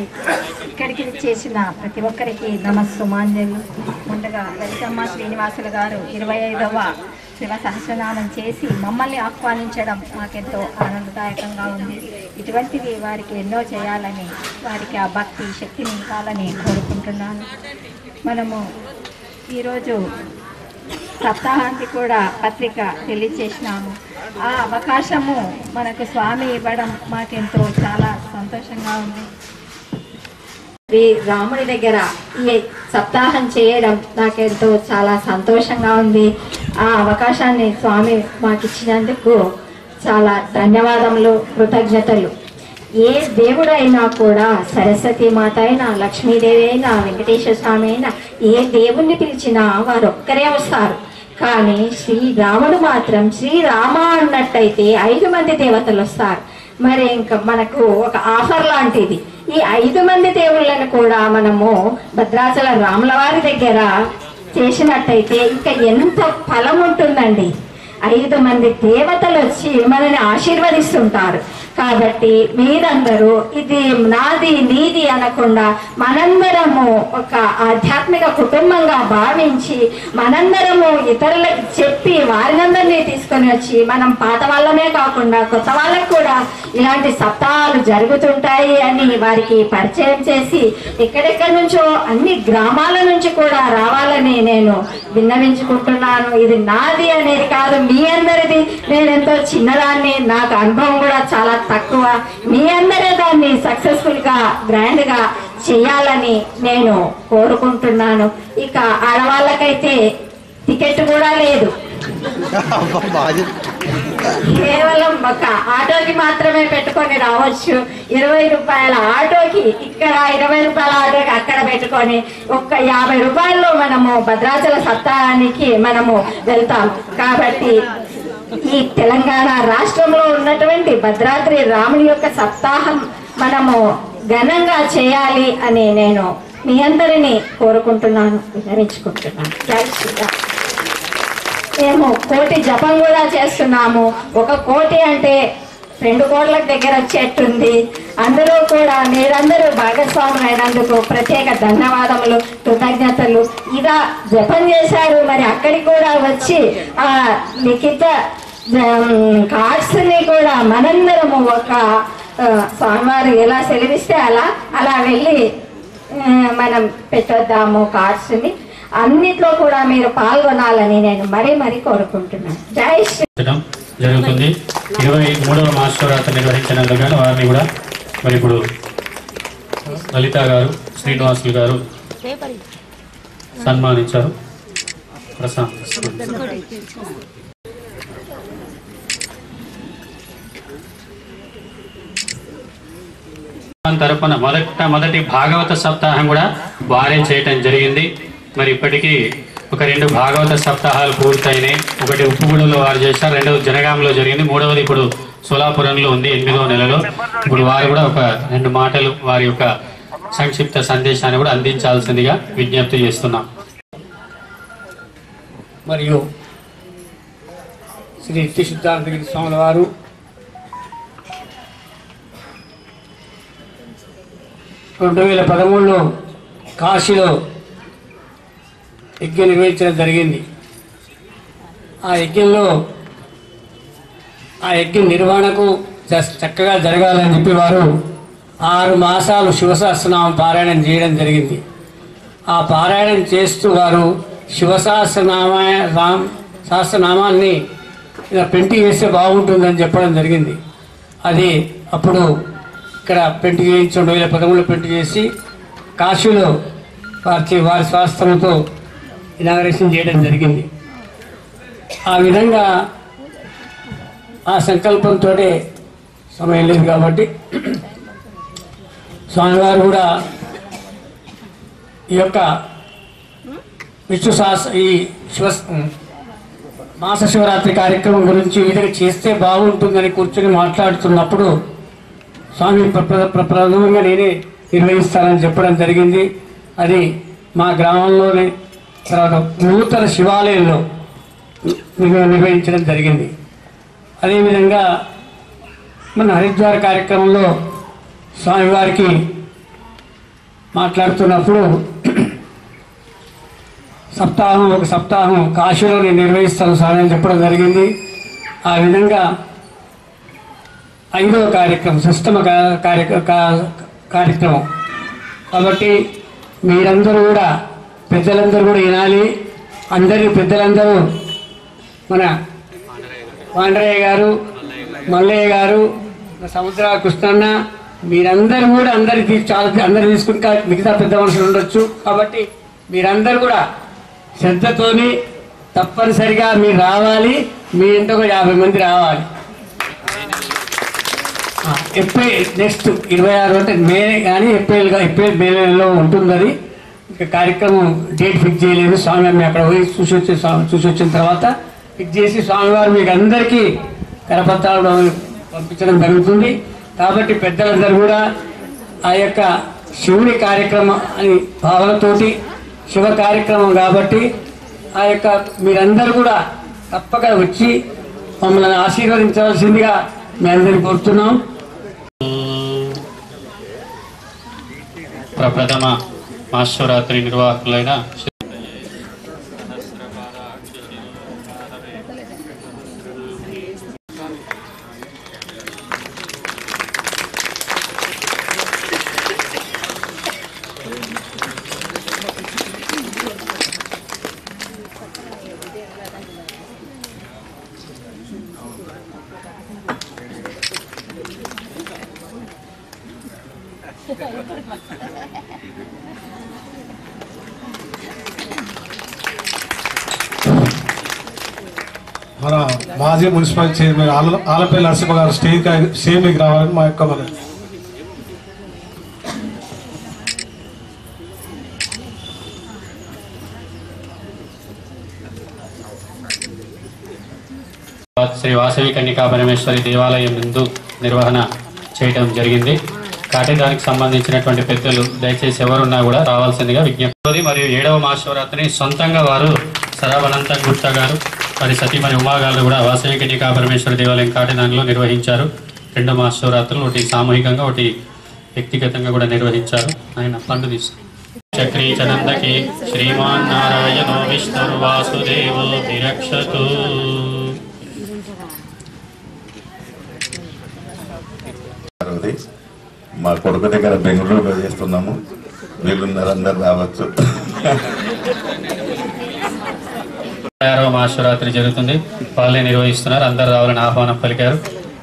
ఇక్కడికి చేసిన ప్రతి ఒక్కరికి నమస్సుమాంజలు. ముందుగా లలితమ్మ శ్రీనివాసులు గారు 25వ శివ సహస్రనామం చేసి మమ్మల్ని ఆహ్వానించడం మాకెంతో ఆనందదాయకంగా ఉంది. ఇటువంటివి వారికి ఎన్నో చేయాలని, వారికి ఆ భక్తి శక్తిని ఇవ్వాలని కోరుకుంటున్నాను. మనము ఈరోజు సప్తాహానికి కూడా పత్రిక తెలియచేసినాము. ఆ అవకాశము మనకు స్వామి ఇవ్వడం మాకెంతో చాలా సంతోషంగా ఉంది. రాముడి దగ్గర ఈ సప్తాహం చేయడం నాకెంతో చాలా సంతోషంగా ఉంది. ఆ అవకాశాన్ని స్వామి మాకు ఇచ్చినందుకు చాలా ధన్యవాదములు, కృతజ్ఞతలు. ఏ దేవుడైనా కూడా, సరస్వతి మాత అయినా, లక్ష్మీదేవి అయినా, వెంకటేశ్వర స్వామి అయినా, ఏ దేవుణ్ణి పిలిచినా వారు ఒక్కరే వస్తారు. కానీ శ్రీరాముడు మాత్రం శ్రీరామ అన్నట్టయితే 5 మంది దేవతలు వస్తారు. మరి ఇంకా మనకు ఒక ఆఫర్ లాంటిది. ఈ 5 మంది దేవుళ్ళను కూడా మనము భద్రాచల రాముల వారి దగ్గర చేసినట్టయితే ఇంకా ఎంత ఫలం ఉంటుందండి. 5 మంది దేవతలు వచ్చి మనల్ని ఆశీర్వదిస్తుంటారు. కాబట్టి మీరందరూ ఇది నాది నీది అనకుండా మనందరము ఒక ఆధ్యాత్మిక కుటుంబంగా భావించి మనందరము ఇతరులకు చెప్పి వారినందరినీ తీసుకొని వచ్చి మనం పాత వాళ్ళమే కాకుండా కొత్త వాళ్ళకు కూడా ఇలాంటి సప్తాహాలు జరుగుతుంటాయి అని వారికి పరిచయం చేసి ఎక్కడెక్కడి నుంచో అన్ని గ్రామాల నుంచి కూడా రావాలని నేను విన్నవించుకుంటున్నాను. ఇది నాది అనేది కాదు, మీ అందరిది. నేనెంతో చిన్నదాన్ని, నాకు అనుభవం కూడా చాలా తక్కువ. మీ అందరే దాన్ని సక్సెస్ఫుల్ గా గ్రాండ్ గా చేయాలని నేను కోరుకుంటున్నాను. ఇక ఆడవాళ్ళకైతే టికెట్ కూడా లేదు, కేవలం ఒక ఆటోకి మాత్రమే పెట్టుకొని రావచ్చు. 20 రూపాయల ఆటోకి ఇక్కడ, 20 రూపాయల ఆటోకి అక్కడ పెట్టుకొని ఒక్క 50 రూపాయల్లో మనము భద్రాచల సప్తాహానికి మనము వెళ్తాం. కాబట్టి ఈ తెలంగాణ రాష్ట్రంలో ఉన్నటువంటి భద్రాద్రి రాముని యొక్క సప్తాహం మనము ఘనంగా చేయాలి అని నేను మీ అందరినీ కోరుకుంటున్నాను, విన్నవించుకుంటున్నాను. జై శ్రీరామ్. మేము 1 కోటి జపం కూడా చేస్తున్నాము. 1 కోటి అంటే 2 కోట్ల దగ్గర వచ్చేట్టుంది. అందులో కూడా మీరందరూ భాగస్వాములు అయినందుకు ప్రత్యేక ధన్యవాదములు, కృతజ్ఞతలు. ఇలా జపం చేశారు, మరి అక్కడికి కూడా వచ్చి ఆ లిఖిత కార్డ్స్ ని కూడా మనందరము ఒక స్వామివారు ఎలా సెలవిస్తే అలా వెళ్ళి మనం పెట్టొద్దాము కార్డ్స్ ని. అన్నిట్లో కూడా మీరు పాల్గొనాలని నేను మరీ కోరుకుంటున్నాను. జై శ్రీ జరుగుతుంది. 23వ మహాశివరాత్రి నిర్వహించినందుకు వారిని కూడా మరి ఇప్పుడు లలిత గారు, శ్రీనివాసులు గారు సన్మానించారు. తరపున మొదటి భాగవత సప్తాహం కూడా వారే చేయటం జరిగింది. మరి ఇప్పటికీ ఒక 2 భాగవత సప్తాహాలు పూర్తయినాయి. ఒకటి ఉప్పుగూడలో వారు చేశారు, 2వ జనగాంలో జరిగింది, 3వది ఇప్పుడు సోలాపురంలో ఉంది 8వ నెలలో. ఇప్పుడు వారు కూడా ఒక 2 మాటలు వారి యొక్క సంక్షిప్త సందేశాన్ని కూడా అందించాల్సిందిగా విజ్ఞప్తి చేస్తున్నాం. మరియు శ్రీ శ్రీ సిద్ధాంతగిరి స్వాముల వారు 2013లో కాశీలో యజ్ఞం నిర్వహించడం జరిగింది. ఆ యజ్ఞం నిర్వహణకు చక్కగా జరగాలని చెప్పి వారు 6 మాసాలు శివసహస్రనామం పారాయణం చేయడం జరిగింది. ఆ పారాయణం చేస్తూ వారు సహస్రనామాన్ని ఇలా పెయింటింగ్ వేస్తే బాగుంటుందని చెప్పడం జరిగింది. అది అప్పుడు ఇక్కడ పెయింటింగ్ వేయించి 2013లో పెయింటింగ్ చేసి కాశీలో వారి స్వాస్థ్యంతో ఇనాగరేషన్ చేయడం జరిగింది. ఆ విధంగా ఆ సంకల్పంతో సమయం లేదు కాబట్టి స్వామివారు కూడా ఈ యొక్క ఈ మాస శివరాత్రి కార్యక్రమం గురించి ఈ విధంగా చేస్తే బాగుంటుందని కూర్చొని మాట్లాడుతున్నప్పుడు స్వామి ప్రథమంగా నేనే నిర్వహిస్తానని చెప్పడం జరిగింది. అది మా గ్రామంలోనే తర్వాత నూతన శివాలయంలో నిర్వహించడం జరిగింది. అదేవిధంగా మన హరిద్వార కార్యక్రమంలో స్వామివారికి మాట్లాడుతున్నప్పుడు ఒక సప్తాహం కాశీలో నేను నిర్వహిస్తాను స్వామి అని చెప్పడం జరిగింది. ఆ విధంగా 5వ కార్యక్రమం సిస్టమ కార్యక్రమం కాబట్టి మీరందరూ కూడా పెద్దలందరూ కూడా వినాలి. పెద్దలందరూ మన పాండరయ్య గారు, మల్లయ్య గారు, సముద్ర కృష్ణన్న మీరందరూ కూడా అందరు తీసుకుంటా మిగతా పెద్ద మనుషులు ఉండొచ్చు. కాబట్టి మీరందరూ కూడా శ్రద్ధతోని తప్పనిసరిగా మీరు రావాలి. మీ ఇంట్లో 50 మంది రావాలి. ఏప్రిల్ నెక్స్ట్ 26 అంటే మే కానీ ఏప్రిల్ మే నెలలో ఉంటుంది. అది ఇంకా కార్యక్రమం డేట్ ఫిక్స్ చేయలేదు. స్వామి అక్కడ పోయి చూసి వచ్చిన తర్వాత ఫిక్స్ చేసి స్వామివారు మీకు అందరికీ కరపత్రాలు పంపించడం జరుగుతుంది. కాబట్టి పెద్దలందరూ కూడా ఆ యొక్క శివుని కార్యక్రమం అని భావనతోటి శివ కార్యక్రమం కాబట్టి ఆ యొక్క మీరందరూ కూడా తప్పక వచ్చి మమ్మల్ని ఆశీర్వదించవలసిందిగా మేము అందరినీ కోరుతున్నాం. ప్రథమ మహాశివరాత్రి నిర్వాహకులైన మన మాజీ మున్సిపల్ చైర్మన్ ఆలపల్లి నరసింహ గారు స్టేజ్కి రావాలని మా యొక్క మన శ్రీ వాసవి కన్యకా పరమేశ్వరి దేవాలయం ముందు నిర్వహణ చేయడం జరిగింది. కాబట్టి దానికి సంబంధించినటువంటి పెద్దలు దయచేసి ఎవరున్నా కూడా రావాల్సిందిగా విజ్ఞప్తి. మరియు 7వ మహాశివరాత్రిని సొంతంగా వారు సరావనంత గుప్తా గారు మరి సతీమణి ఉమా గారు కూడా వాసవి కన్యకా పరమేశ్వర దేవాలయం కాటిదానిలో నిర్వహించారు. 2 మహాశివరాత్రులు, ఒకటి సామూహికంగా ఒకటి వ్యక్తిగతంగా కూడా నిర్వహించారు. ఆయన పండు తీసుకు చక్రీ చనందకి శ్రీమాన్ నారాయణో విష్ణుర్వాసుదేవో విరక్షతు. మా కొడుకు దగ్గర బెంగళూరులో చేస్తున్నాము. వీళ్ళున్నారు, అందరు రావచ్చు. 6వ మహాశివరాత్రి జరుగుతుంది. వాళ్ళే నిర్వహిస్తున్నారు. అందరు రావాలని ఆహ్వానం పలికారు.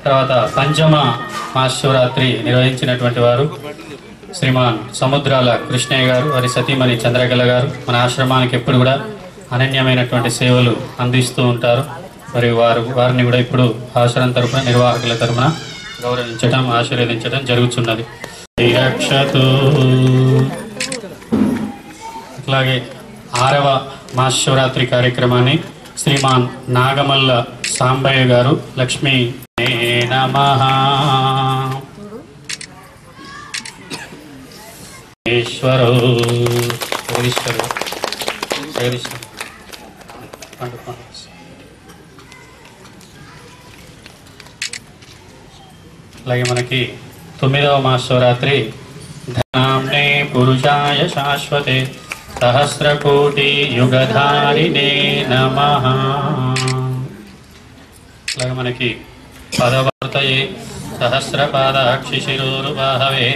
తర్వాత 5వ మహాశివరాత్రి నిర్వహించినటువంటి వారు శ్రీమాన్ సముద్రాల కృష్ణయ్య గారు, వారి సతీమణి చంద్రకళ గారు. మన ఆశ్రమానికి ఎప్పుడు కూడా అనన్యమైనటువంటి సేవలు అందిస్తూ ఉంటారు. మరి వారిని కూడా ఇప్పుడు ఆశ్రమం తరఫున నిర్వాహకుల తరఫున గౌరవించడం, ఆశీర్వదించడం జరుగుతున్నది. అట్లాగే 6వ మహాశివరాత్రి కార్యక్రమాన్ని శ్రీమాన్ నాగమల్ల సాంబయ్య గారు, లక్ష్మీ నమః ఈశ్వరో అలాగే మనకి 9వ మహాశివరాత్రి ధనాంనే పురుషాయ శాశ్వతే సహస్రకోటి యుగధారిణే నమః. అలాగే మనకి 10వర్తయే సహస్రపాదాక్షి శిరోరుబాహవే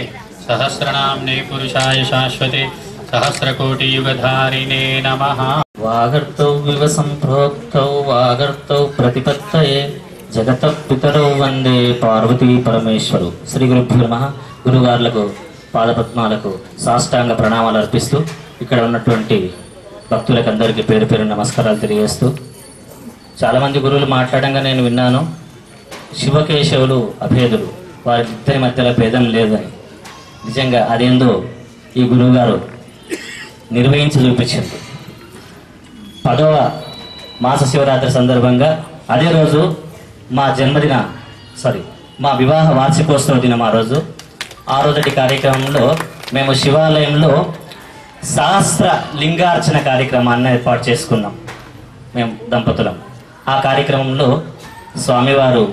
సహస్రనామ్నే పురుషాయ శాశ్వతే సహస్రకోటి యుగధారిణే నమః. వాగర్తౌ వివ సంప్రోక్తౌ వాగర్తౌ ప్రతిపత్తయే జగత పితరౌ వందే పార్వతీ పరమేశ్వరు. శ్రీ గురుభ్యో నమః. గురుగారులకు పాదపద్మాలకు సాష్టాంగ ప్రణామాలు అర్పిస్తూ ఇక్కడ ఉన్నటువంటి భక్తులకు అందరికీ పేరు పేరు నమస్కారాలు తెలియజేస్తూ, చాలామంది గురువులు మాట్లాడంగా నేను విన్నాను, శివకేశవులు అభేదులు, వారిద్దరి మధ్యలో భేదం లేదని. నిజంగా అదేందో ఈ గురువుగారు నిర్వహించి చూపించారు. 10వ మాస శివరాత్రి సందర్భంగా అదే రోజు మా వివాహ వార్షికోత్సవ దినం ఆ రోజటి కార్యక్రమంలో మేము శివాలయంలో సహస్ర లింగార్చన కార్యక్రమాన్ని ఏర్పాటు చేసుకున్నాం మేము దంపతులం. ఆ కార్యక్రమంలో స్వామివారు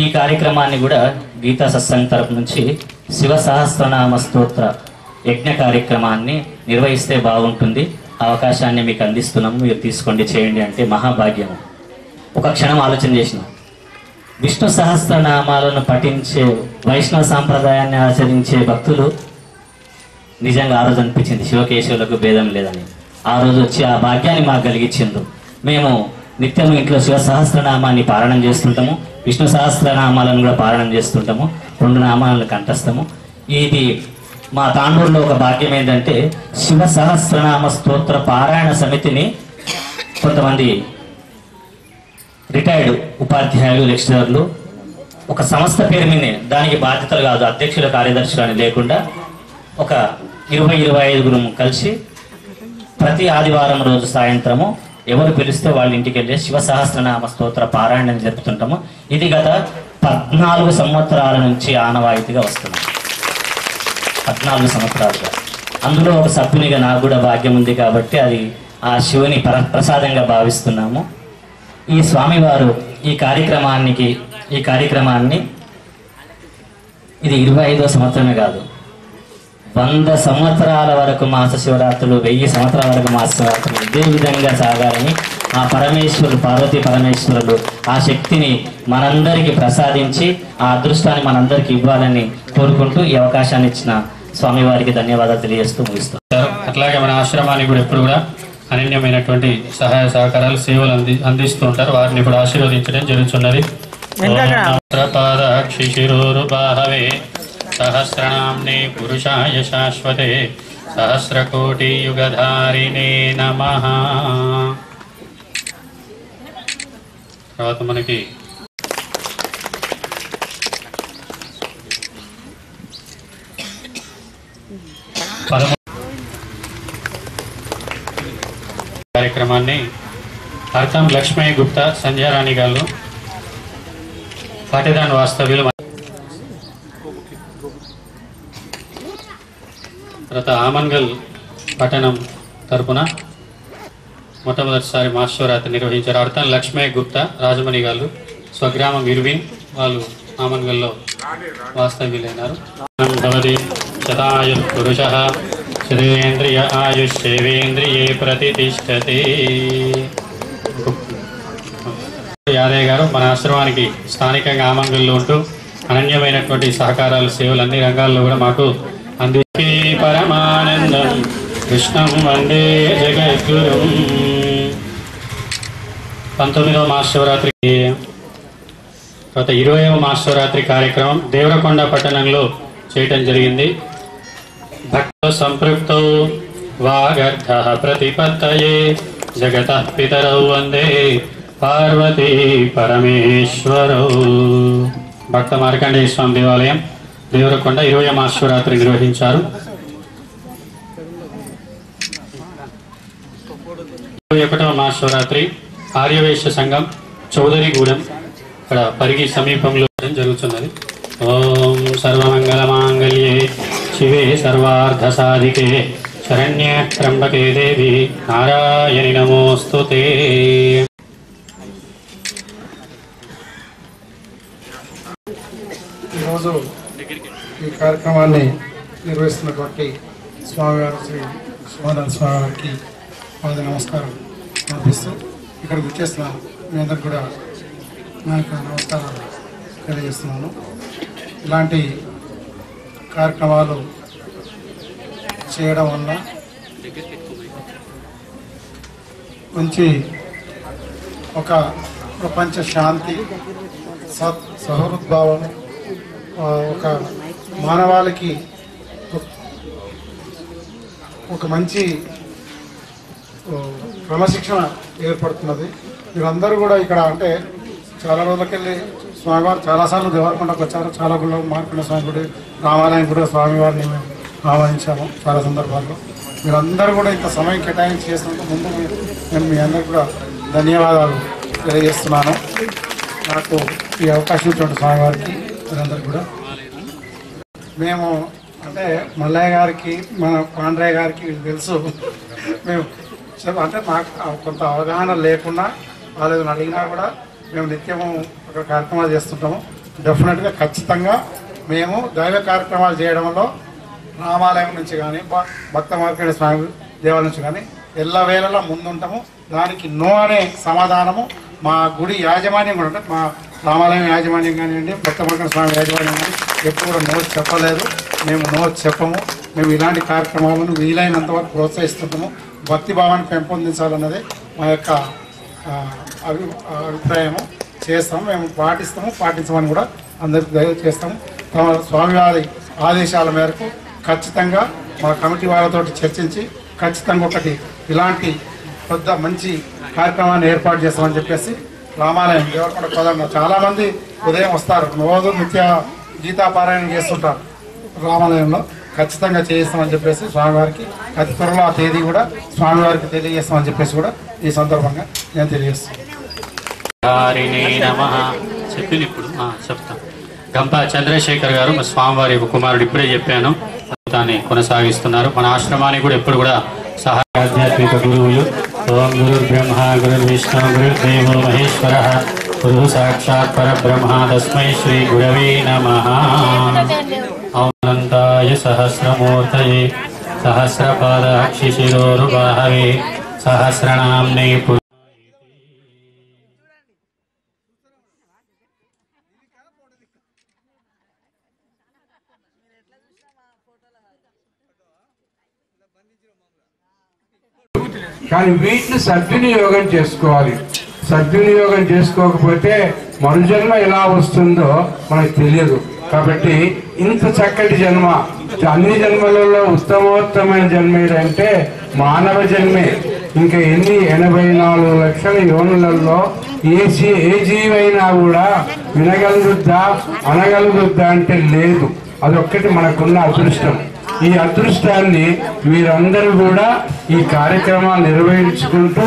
ఈ కార్యక్రమాన్ని కూడా గీతా సత్సంగ్ తరపు నుంచి శివ సహస్రనామ స్తోత్ర యజ్ఞ కార్యక్రమాన్ని నిర్వహిస్తే బాగుంటుంది, అవకాశాన్ని మీకు అందిస్తున్నాము, మీరు తీసుకోండి, చేయండి అంటే మహాభాగ్యము. ఒక క్షణం ఆలోచన చేసిన, విష్ణు సహస్రనామాలను పఠించే వైష్ణవ సాంప్రదాయాన్ని ఆచరించే భక్తులు నిజంగా ఆ రోజు అనిపించింది శివకేశవులకు భేదం లేదని. ఆ రోజు వచ్చి ఆ భాగ్యాన్ని మాకు కలిగించింది. మేము నిత్యం ఇంట్లో శివ సహస్రనామాన్ని పారాయణం చేస్తుంటాము, విష్ణు సహస్రనామాలను కూడా పారాయణం చేస్తుంటాము, 2 నామాలను కంఠస్థము. ఇది మా తాండూరులో ఒక భాగ్యం ఏంటంటే, శివ సహస్రనామ స్తోత్ర పారాయణ సమితిని కొంతమంది రిటైర్డ్ ఉపాధ్యాయులు, లెక్చరర్లు ఒక సంస్థ పేరు మీదే, దానికి బాధ్యతలు కాదు, అధ్యక్షుల కార్యదర్శులు అని లేకుండా ఒక 20-25 కలిసి ప్రతి ఆదివారం రోజు సాయంత్రము ఎవరు పిలిస్తే వాళ్ళ ఇంటికి వెళ్ళి శివ సహస్రనామ స్తోత్ర పారాయణం జరుపుతుంటాము. ఇది గత 14 సంవత్సరాల నుంచి ఆనవాయితీగా వస్తుంది. 14 సంవత్సరాలుగా. అందులో ఒక సభ్యునిగా నాకు కూడా భాగ్యం ఉంది కాబట్టి అది ఆ శివుని ప్రసాదంగా భావిస్తున్నాము. ఈ స్వామివారు ఈ కార్యక్రమాన్ని ఇది 25వ సంవత్సరమే కాదు, 100 సంవత్సరాల వరకు మాస శివరాత్రులు, 1000 సంవత్సరాల వరకు మాస శివరాత్రులు ఇదే విధంగా సాగాలని ఆ పరమేశ్వరుడు, పార్వతీ పరమేశ్వరుడు ఆ శక్తిని మనందరికీ ప్రసాదించి ఆ అదృష్టాన్ని మనందరికీ ఇవ్వాలని కోరుకుంటూ ఈ అవకాశాన్ని ఇచ్చిన స్వామివారికి ధన్యవాదాలు తెలియజేస్తూ ముగిస్తాం. అట్లాగే మన ఆశ్రమానికి కూడా ఎప్పుడు కూడా అనన్యమైనటువంటి సహాయ సహకారాలు, సేవలు అందిస్తూ ఉంటారు. వారిని ఇప్పుడు ఆశీర్వదించడం జరుగుతున్నది. శిశిరోరుబాహవే సహస్రనామ్నే పురుషాయ శాశ్వతే సహస్రకోటి యుగధారిణే నమః. తర్వాత మనకి కార్యక్రమాన్ని అర్థం లక్ష్మయ్య గుప్తా, సంధ్యారాణి గారు, పాటిదాన్ వాస్తవ్యులు, తర్వాత ఆమన్గల్ పట్టణం తరపున మొట్టమొదటిసారి మహాశివరాత్రి నిర్వహించారు. అర్థం లక్ష్మయ్య గుప్తా, రాజమణి గారు, స్వగ్రామం ఇర్విన్, వాళ్ళు ఆమన్గల్లో వాస్తవ్యులైనారు. శతాయు పురుష శతేంద్రియ ఆయుష్యేంద్రియే ప్రతిష్టతే. యాదయ్య గారు మన ఆశ్రమానికి స్థానికంగా ఆమంగల్లో ఉంటూ అనన్యమైనటువంటి సహకారాలు, సేవలు అన్ని రంగాల్లో కూడా మాకు అందించి పరమానందం కృష్ణం వందే జగద్గురుం. 19వ మహాశివరాత్రి తర్వాత 20వ మహాశివరాత్రి కార్యక్రమం దేవరకొండ పట్టణంలో చేయటం జరిగింది. భక్త సంపృక్తౌ వాగర్ధః ప్రతిపత్తయే జగతః పితరౌ వందే పార్వతీ పరమేశ్వరౌ. భక్త మార్కండేయ స్వామి దేవాలయం దేవరకొండ 20వ మహాశివరాత్రి నిర్వహించారు. 21వ మహాశివరాత్రి ఆర్యవైశ్య సంఘం చౌదరిగూడెం ఇక్కడ పరిగి సమీపంలో జరుగుతున్నది. ఓం సర్వమంగళమాంగళ్యే శివే సర్వార్థ సాధికే శరణ్యే త్ర్యంబకే దేవి నారాయణి నమోస్తుతే. ఈరోజు ఈ కార్యక్రమాన్ని నిర్వహిస్తున్నటువంటి స్వామివారు శ్రీ శివానంద స్వామి వారికి పాద నమస్కారం సమర్పిస్తూ ఇక్కడికి వచ్చేస్తున్నాను. మీ అందరికి కూడా నా యొక్క నమస్కారాలు తెలియజేస్తున్నాను. ఇలాంటి కార్యక్రమాలు చేయడం వల్ల మంచి ఒక ప్రపంచ శాంతి, సహృద్భావం, ఒక మానవాళికి ఒక మంచి క్రమశిక్షణ ఏర్పడుతున్నది. మీరందరూ కూడా ఇక్కడ అంటే చాలా రోజులకెళ్ళి స్వామివారు చాలాసార్లు దేవరకొండకు వచ్చారు. చాలా గుళ్ళు మార్కండ స్వామి గుడి, రామాలయం కూడా స్వామివారిని మేము ఆహ్వానించాము చాలా సందర్భాల్లో. మీరందరూ కూడా ఇంత సమయం కేటాయించి చేసినందుకు ముందు నేను మీ అందరికీ కూడా ధన్యవాదాలు తెలియజేస్తున్నాను. నాకు ఈ అవకాశం ఇచ్చినటువంటి స్వామివారికి మీరందరికీ కూడా. మేము అంటే మల్లయ్య గారికి మన పాండ్రయ్య గారికి తెలుసు. మేము అంటే మాకు కొంత అవగాహన లేకుండా వాళ్ళు అడిగినా కూడా మేము నిత్యము ఒక కార్యక్రమాలు చేస్తుంటాము. డెఫినెట్గా ఖచ్చితంగా మేము దైవ కార్యక్రమాలు చేయడంలో రామాలయం నుంచి కానీ భక్త మార్కండ స్వామి దేవాలయం నుంచి కానీ ఎల్లవేళలా ముందుంటాము. దానికి నో అనే సమాధానము మా గుడి యాజమాన్యం కూడా అంటే మా రామాలయం యాజమాన్యం కానివ్వండి, భక్త మార్కండ స్వామి యాజమాన్యం కానీ ఎప్పుడు కూడా నో చెప్పలేదు. మేము నో చెప్పము. మేము ఇలాంటి కార్యక్రమాలను వీలైనంత వరకు ప్రోత్సహిస్తుంటాము. భక్తి భావాన్ని పెంపొందించాలన్నదే మా యొక్క అభిప్రాయము. చేస్తాము, మేము పాటించమని కూడా అందరికీ దయచేస్తాము. తమ స్వామివారి ఆదేశాల మేరకు ఖచ్చితంగా మా కమిటీ వాళ్ళతో చర్చించి ఖచ్చితంగా ఒకటి ఇలాంటి పెద్ద మంచి కార్యక్రమాన్ని ఏర్పాటు చేస్తామని చెప్పేసి రామాలయం దేవరకొండ పదంలో చాలామంది ఉదయం వస్తారు, రోజు నిత్య గీతాపారాయణం చేస్తుంటారు. రామాలయంలో ఖచ్చితంగా చేయిస్తామని చెప్పేసి స్వామివారికి అతి త్వరలో ఆ తేదీ కూడా స్వామివారికి తెలియజేస్తామని చెప్పేసి కూడా ఈ సందర్భంగా నేను తెలియజేస్తాను. చెప్పింది ఇప్పుడు చెప్తాను. గంప చంద్రశేఖర్ గారు మా స్వామివారి కుమారుడు ఇప్పుడే చెప్పాను, దాన్ని కొనసాగిస్తున్నారు. మన ఆశ్రమానికి కూడా ఎప్పుడు కూడా సహాయ ఆధ్యాత్మిక గురువులు ఓం గురు బ్రహ్మ గురు విష్ణు గురుదేవో మహేశ్వర గురు సాక్షాత్ పరబ్రహ్మ తస్మై శ్రీ గురవే నమః. అనంతాయ సహస్రమూర్తయే సహస్రపాదాక్షి శిరోరుబాహవే సహస్రనామ్నే కానీ వీటిని సద్వినియోగం చేసుకోవాలి. సద్వినియోగం చేసుకోకపోతే మరుజన్మ ఎలా వస్తుందో మనకు తెలియదు. కాబట్టి ఇంత చక్కటి జన్మ, అన్ని జన్మలలో ఉత్తమోత్తమైన జన్మ ఏంటంటే మానవ జన్మే. ఇంకా ఎన్ని 84 లక్షల యోనులలో ఏ జీవైనా కూడా వినగలుగుద్దా అనగలుగుద్దా అంటే లేదు. అదొక్కటి మనకున్న అదృష్టం. ఈ అదృష్టాన్ని మీరందరూ కూడా ఈ కార్యక్రమాలు నిర్వహించుకుంటూ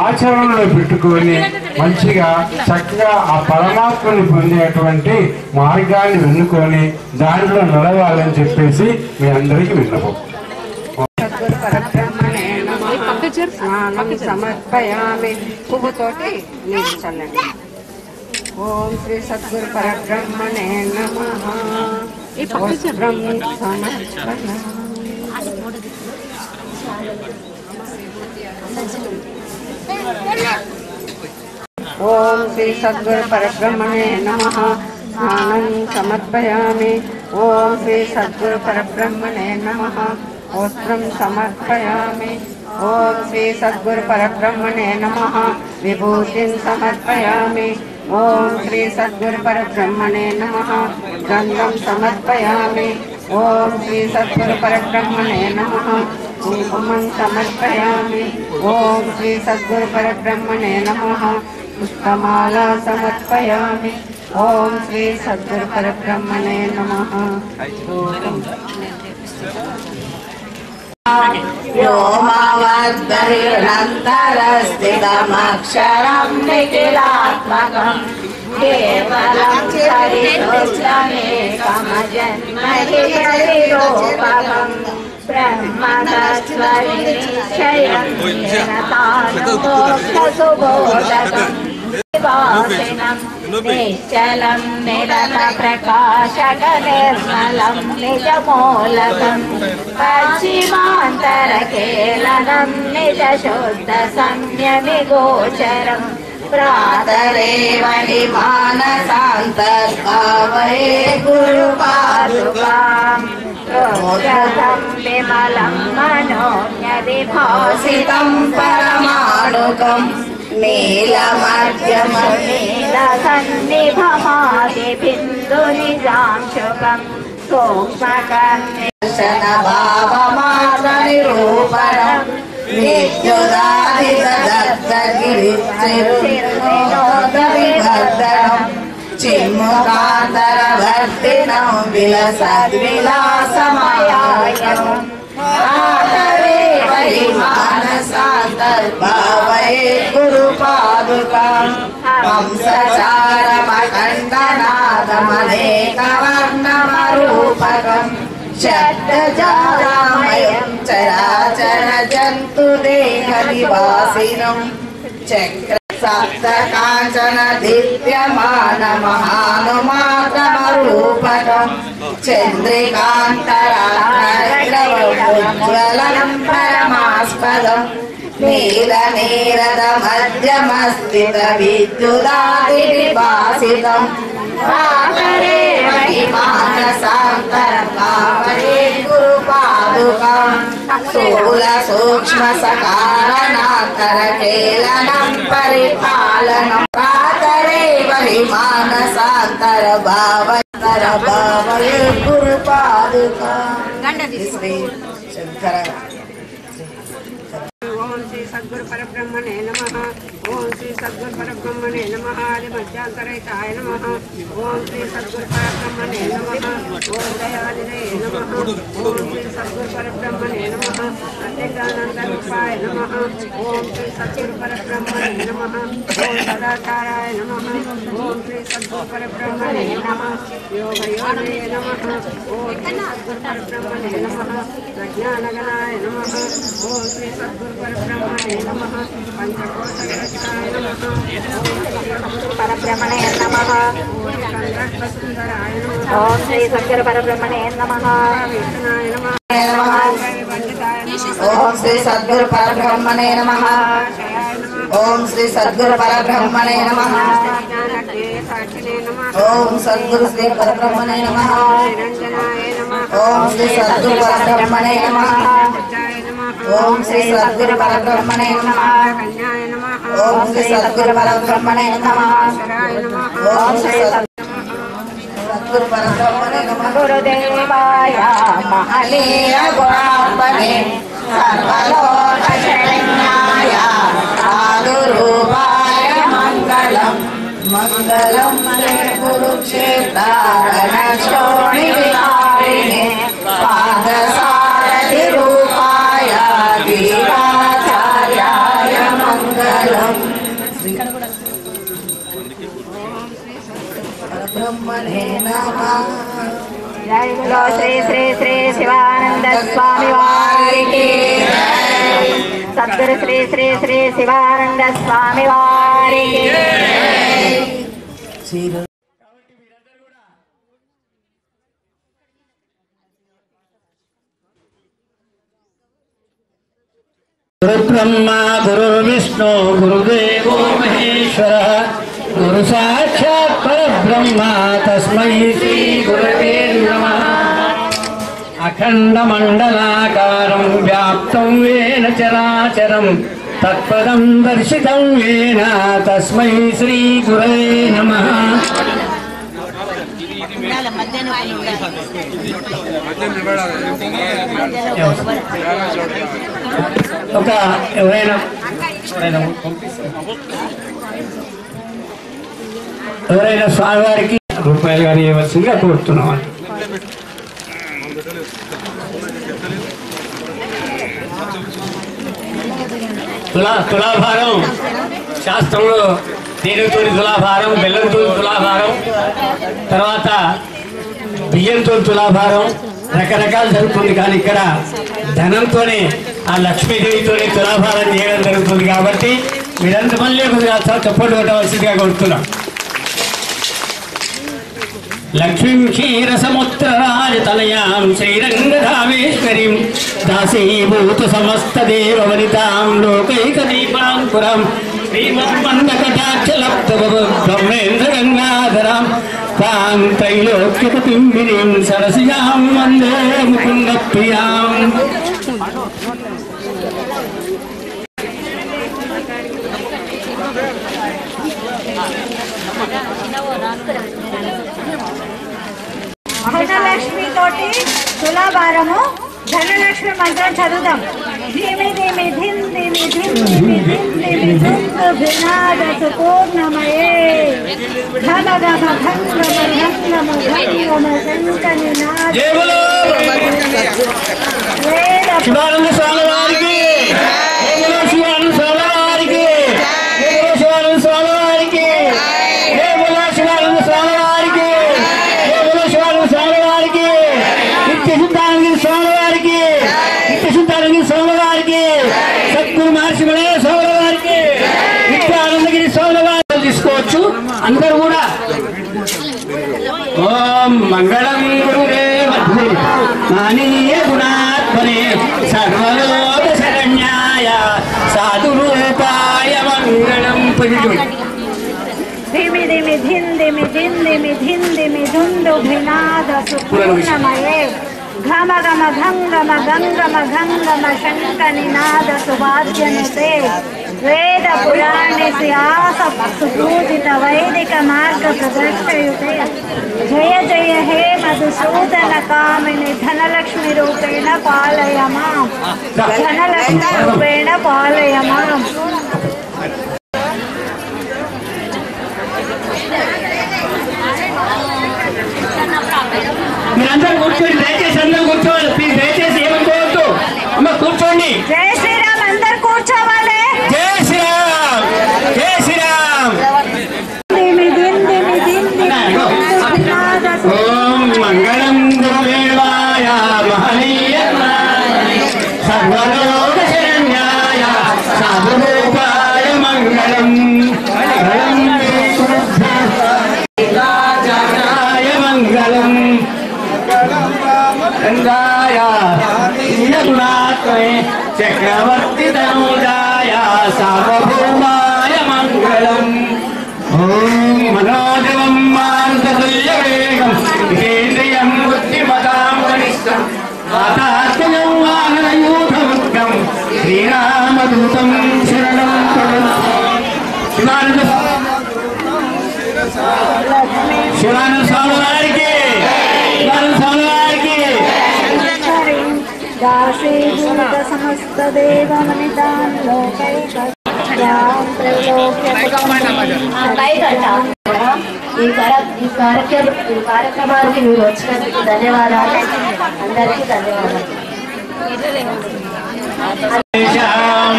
ఆచరణలో పెట్టుకొని మంచిగా చక్కగా ఆ పరమాత్మని పొందేటువంటి మార్గాన్ని వెన్నుకొని దాంట్లో నడవాలని చెప్పేసి మీ అందరికీ విన్నపం. సమర్పయామి. పువ్వుతోటి నీళ్ళు చల్లండి. ఓం శ్రీ సద్గురు పరబ్రహ్మణే నమః. ఓం శ్రీ సద్గురు పరబ్రహ్మణే నమః. స్నానం సమర్పయామి. ఓం శ్రీ సద్గురు పరబ్రహ్మణే నమః. వస్త్రం సమర్పయామి. ఓం శ్రీ సద్గురు పరబ్రహ్మణే నమః. విభూతిం సమర్పయామి. ఓం శ్రీ సద్గురు పరబ్రహ్మణే నమః. గంధం సమర్పయామి. ఓం శ్రీ సద్గురు పరబ్రహ్మణే నమః. కుంకుమం సమర్పయామి. ఓం శ్రీ సద్గురు పరబ్రహ్మణే నమః. పుష్పమాల సమర్పయామి. ఓం శ్రీ సద్గురు పరబ్రహ్మణే నమః. వ్యోమవద్గరిరంతరస్థితమక్షరం నిఖిలాత్మకం కేవలం హరిరూపకం బ్రహ్మతత్వనిశ్చయం నిరతానుమోక్షసుబోధకం వాసినం నిశ్చలం నిరత ప్రకాశక నిర్మలం నిజమూలకం పశ్చిమాంతరకేలనం నిజ శుద్ధ సంయమి గోచరం ప్రాతరేవణి మానసాంతర్భావే గురు పాదుకాం రోగతం విమలం మనోజ్ఞవిభాసితం పరమాణుకం నీలమర్జమనీలసన్నిభమాది బిందు నిజాంశుకం సూక్ష్మకర్ణిశన భావమాత్ర నిరూపణం నిత్యుదా చిరునోదవివర్ధనం చిన్ముఖాంతరవర్తినం విలసద్విలాసమయాయం ఆదరే వై మానసాంతర్భావయే గురుపాదుకాం హంసచారమఖండనాదమనేకవర్ణమరూపకం శబ్దజాలామయం చరాచర జంతు దేహ నివాసినం చక్ర సప్త కాంచన దివ్యమాన మహానుమాత్రమరూపకం చంద్రికాంతరాజ్వలం పరమాస్పదం నీల నీరద మధ్యమస్థిత విద్యుదాది విభాసితం ఆకరే మానసాంతర్భావయే గురుపాదుకాం స్థూల సూక్ష్మ సకారణాంతర కేలనం పరిపాలనం ఆకరే మానసాంతర్భావయే గురుపాదుకాం శ్రీ శంకర ఓం శ్రీ సద్గురు పరబ్రహ్మణే నమః. ఓం శ్రీ సద్గురు పరబ్రహ్మణే నమః. ఆది మధ్యాంతరహితాయ నమః. ఓం శ్రీ సద్గురు పరబ్రహ్మణే నమః. ఓం దయానిధయే నమః. ఓం శ్రీ సద్గురు పరబ్రహ్మణే నమః. అద్వైతానంద రూపాయ నమః. ఓం శ్రీ సద్గురు పరబ్రహ్మణే నమః. ఓం సదాచారాయ నమః. ఓం శ్రీ సద్గురు పరబ్రహ్మణే నమః. యోగయోగే నమః. ఓం శ్రీ సద్గురు పరబ్రహ్మణే నమః. ప్రజ్ఞానగణాయ నమః. ఓం శ్రీ సద్గురు పరబ్రహ్మణే నమః. పంచకోశగ్రస్తాయ నమః. పరబ్రహ్మణే నమః. ఓం శ్రీ సద్గురు పరబ్రహ్మణే నమః. విష్ణునాయ నమః. ఓం శ్రీ సద్గురు పరబ్రహ్మణే నమః. ఓం శ్రీ సద్గురు పరబ్రహ్మణే నమః. ఓం సద్గురు శ్రీ పరబ్రహ్మణే నమః. ఓం శ్రీ సద్గురు పరబ్రహ్మణే నమః. ఓం శ్రీ సద్గురు పరబ్రహ్మణే నమః. ఓం శ్రీ సద్గురు పరబ్రహ్మణే నమః. ఓం శ్రీ సద్గురు పరబ్రహ్మణే నమః. గురుదేవాయ మహనీయ గుణాత్మనే సర్వలోక శరణ్యాయ సాధురూపాయ మంగళం మంగళం కురుక్షేత్రారణశోణి విహారిణే పాదసారథి రూపాయ వీరాచార్యాయ మంగళం పరబ్రహ్మణే నమః. జై బలో శ్రీ శ్రీ శ్రీ శివానంద స్వామి వారికి సద్గురు శ్రీ శ్రీ శ్రీ శివానంద స్వామి వారికి గురు బ్రహ్మ గురు విష్ణు గురుదేవో మహేశ్వర గురు సాక్షాత్ పరబ్రహ్మ తస్మై శ్రీ గురవే నమః. అఖండ మండలాకారం వ్యాప్తం వేన చరాచరం తత్పదం దర్శితం వేన తస్మై శ్రీ గురవే నమః. ఒక ఎవరైనా స్వామివారికి రూపాయలు కానీ ఇవ్వాల్సిందిగా కోరుతున్నాం. తులాభారం శాస్త్రంలో తేనెతో తులాభారం, బెల్లంతో తులాభారం, తర్వాత బియ్యంతో తులాభారం రకరకాలు జరుగుతుంది. కానీ ఇక్కడ ధనంతోనే ఆ లక్ష్మీదేవితోనే తులాభారం చేయడం జరుగుతుంది. కాబట్టి మీరంత మళ్ళీ కొద్దిగా చప్పట్లు కొట్టవలసిందిగా కోరుతున్నాం. లక్ష్మీం క్షీరసముద్రరాజతనయాం శ్రీరంగధామేశ్వరీం దాసీభూత సమస్త దేవవనితాం లోకైకదీపాంకురం శ్రీమన్మందకటాక్షలబ్ధబ్రహ్మేంద్ర గంగాధరాం తాం త్రైలోక్యపతింబినీం సరసిజాం వందే ముకుంద ప్రియాం. ధనలక్ష్మి తోటి తులాభారము ధనలక్ష్మి మంత్రం చదువుదాం. ధీమి ధీమి ధిం ధిం శివానంద స్వామి వారికి, శివానంద స్వామి వారికి, శివానంద స్వామి వారికి, శివానంద స్వామి వారికి, శివానంద స్వామి వారికి, నిత్య సిద్ధానంద స్వామి వారికి, నిత్య సిద్ధానంద స్వామి వారికి, సద్గురు మహర్షి స్వామి వారికి, నిత్యానందగిరి స్వామి వారికి తీసుకోవచ్చు. అందరూ కూడా ఓం మంగళం గురుదేవ మానీయ గుణాత్మనే సర్వలోక శరణ్యాయ సాధురూపాయ మంగళం. ధిమి ధిమి ధిందిమి ధిందిమి ధిందిమి ధుందుభినాద సుపూర్ణమయే ఘమ గమ గంగమ గంగమ గంగమ శంక నినాద సువాద్యనుతే వేద పురాణి ఆస సుపూజిత వైదిక మార్గ ప్రదర్శయుతే జయ జయ హే మధుసూదన కామిని ధనలక్ష్మి రూపేణ పాలయ మాం, ధనలక్ష్మి రూపేణ పాలయ మాం. మీరందరూ కూర్చోండి, దయచేసి అందరూ కూర్చోవాలి. ప్లీజ్ దయచేసి ఏమనుకోవద్దు. అమ్మ కూర్చోండి. జై శ్రీరామ్, అందరు కూర్చోవాలి. జై శ్రీరామ్, జై శ్రీరామ్. ఓం మంగళం గురుదేవాయ మహనీయ సర్వలోక శరణ్యాయ సాధురూపాయ మంగళం. మంగళం చక్రవర్తి తనూజాయ సార్వభౌమాయ మంగళం. ఓం మనోజవం మాంసతుల్య వేగం కేంద్రియం బుద్ధిమతాం కనిష్టం వాతాత్మజం వాహనయూథముఖ్యం శ్రీరామదూతం శరణం శివానంద శివానంద స్వామి వారికి, శివానంద స్వామి వారికి. దాసీభూత సమస్త దేవమనితాన్ లోకైక ఈ కార్యక్రమానికి మీరు వచ్చినందుకు ధన్యవాదాలు. అందరికీ ధన్యవాదాలు.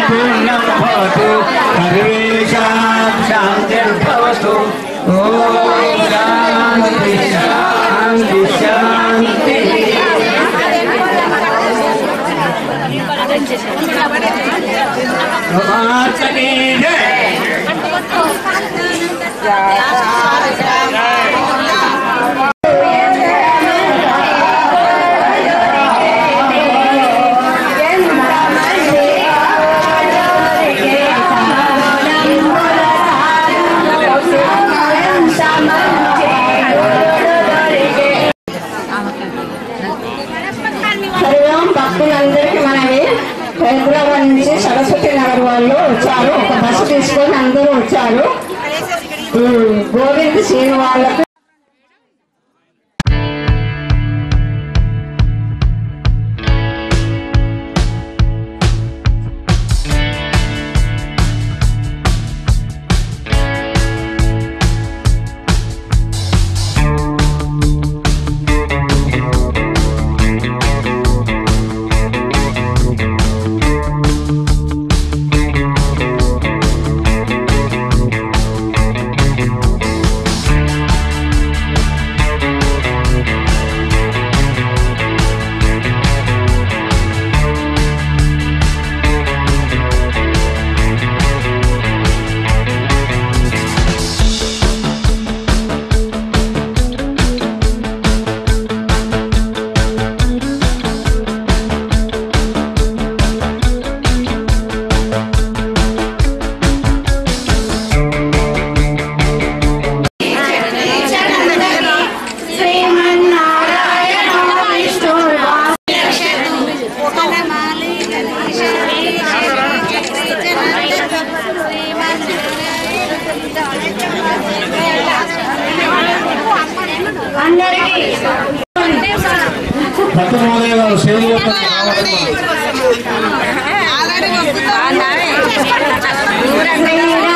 పూర్ణం భవతు సర్వేషాం శాంతిర్భవతు. ఓం శాంతి శాంతి శాంతి. భక్తులందరికీ మనవి, హైదరాబాద్ నుంచి సరస్వతి నగర్ వాళ్ళు వచ్చారు. ఒక బస్సు తీసుకొని అందరూ వచ్చారు. గోవింద్ శ్రీను వాళ్ళకు భక్తమోదయ గారు సేవ శ్రీరామ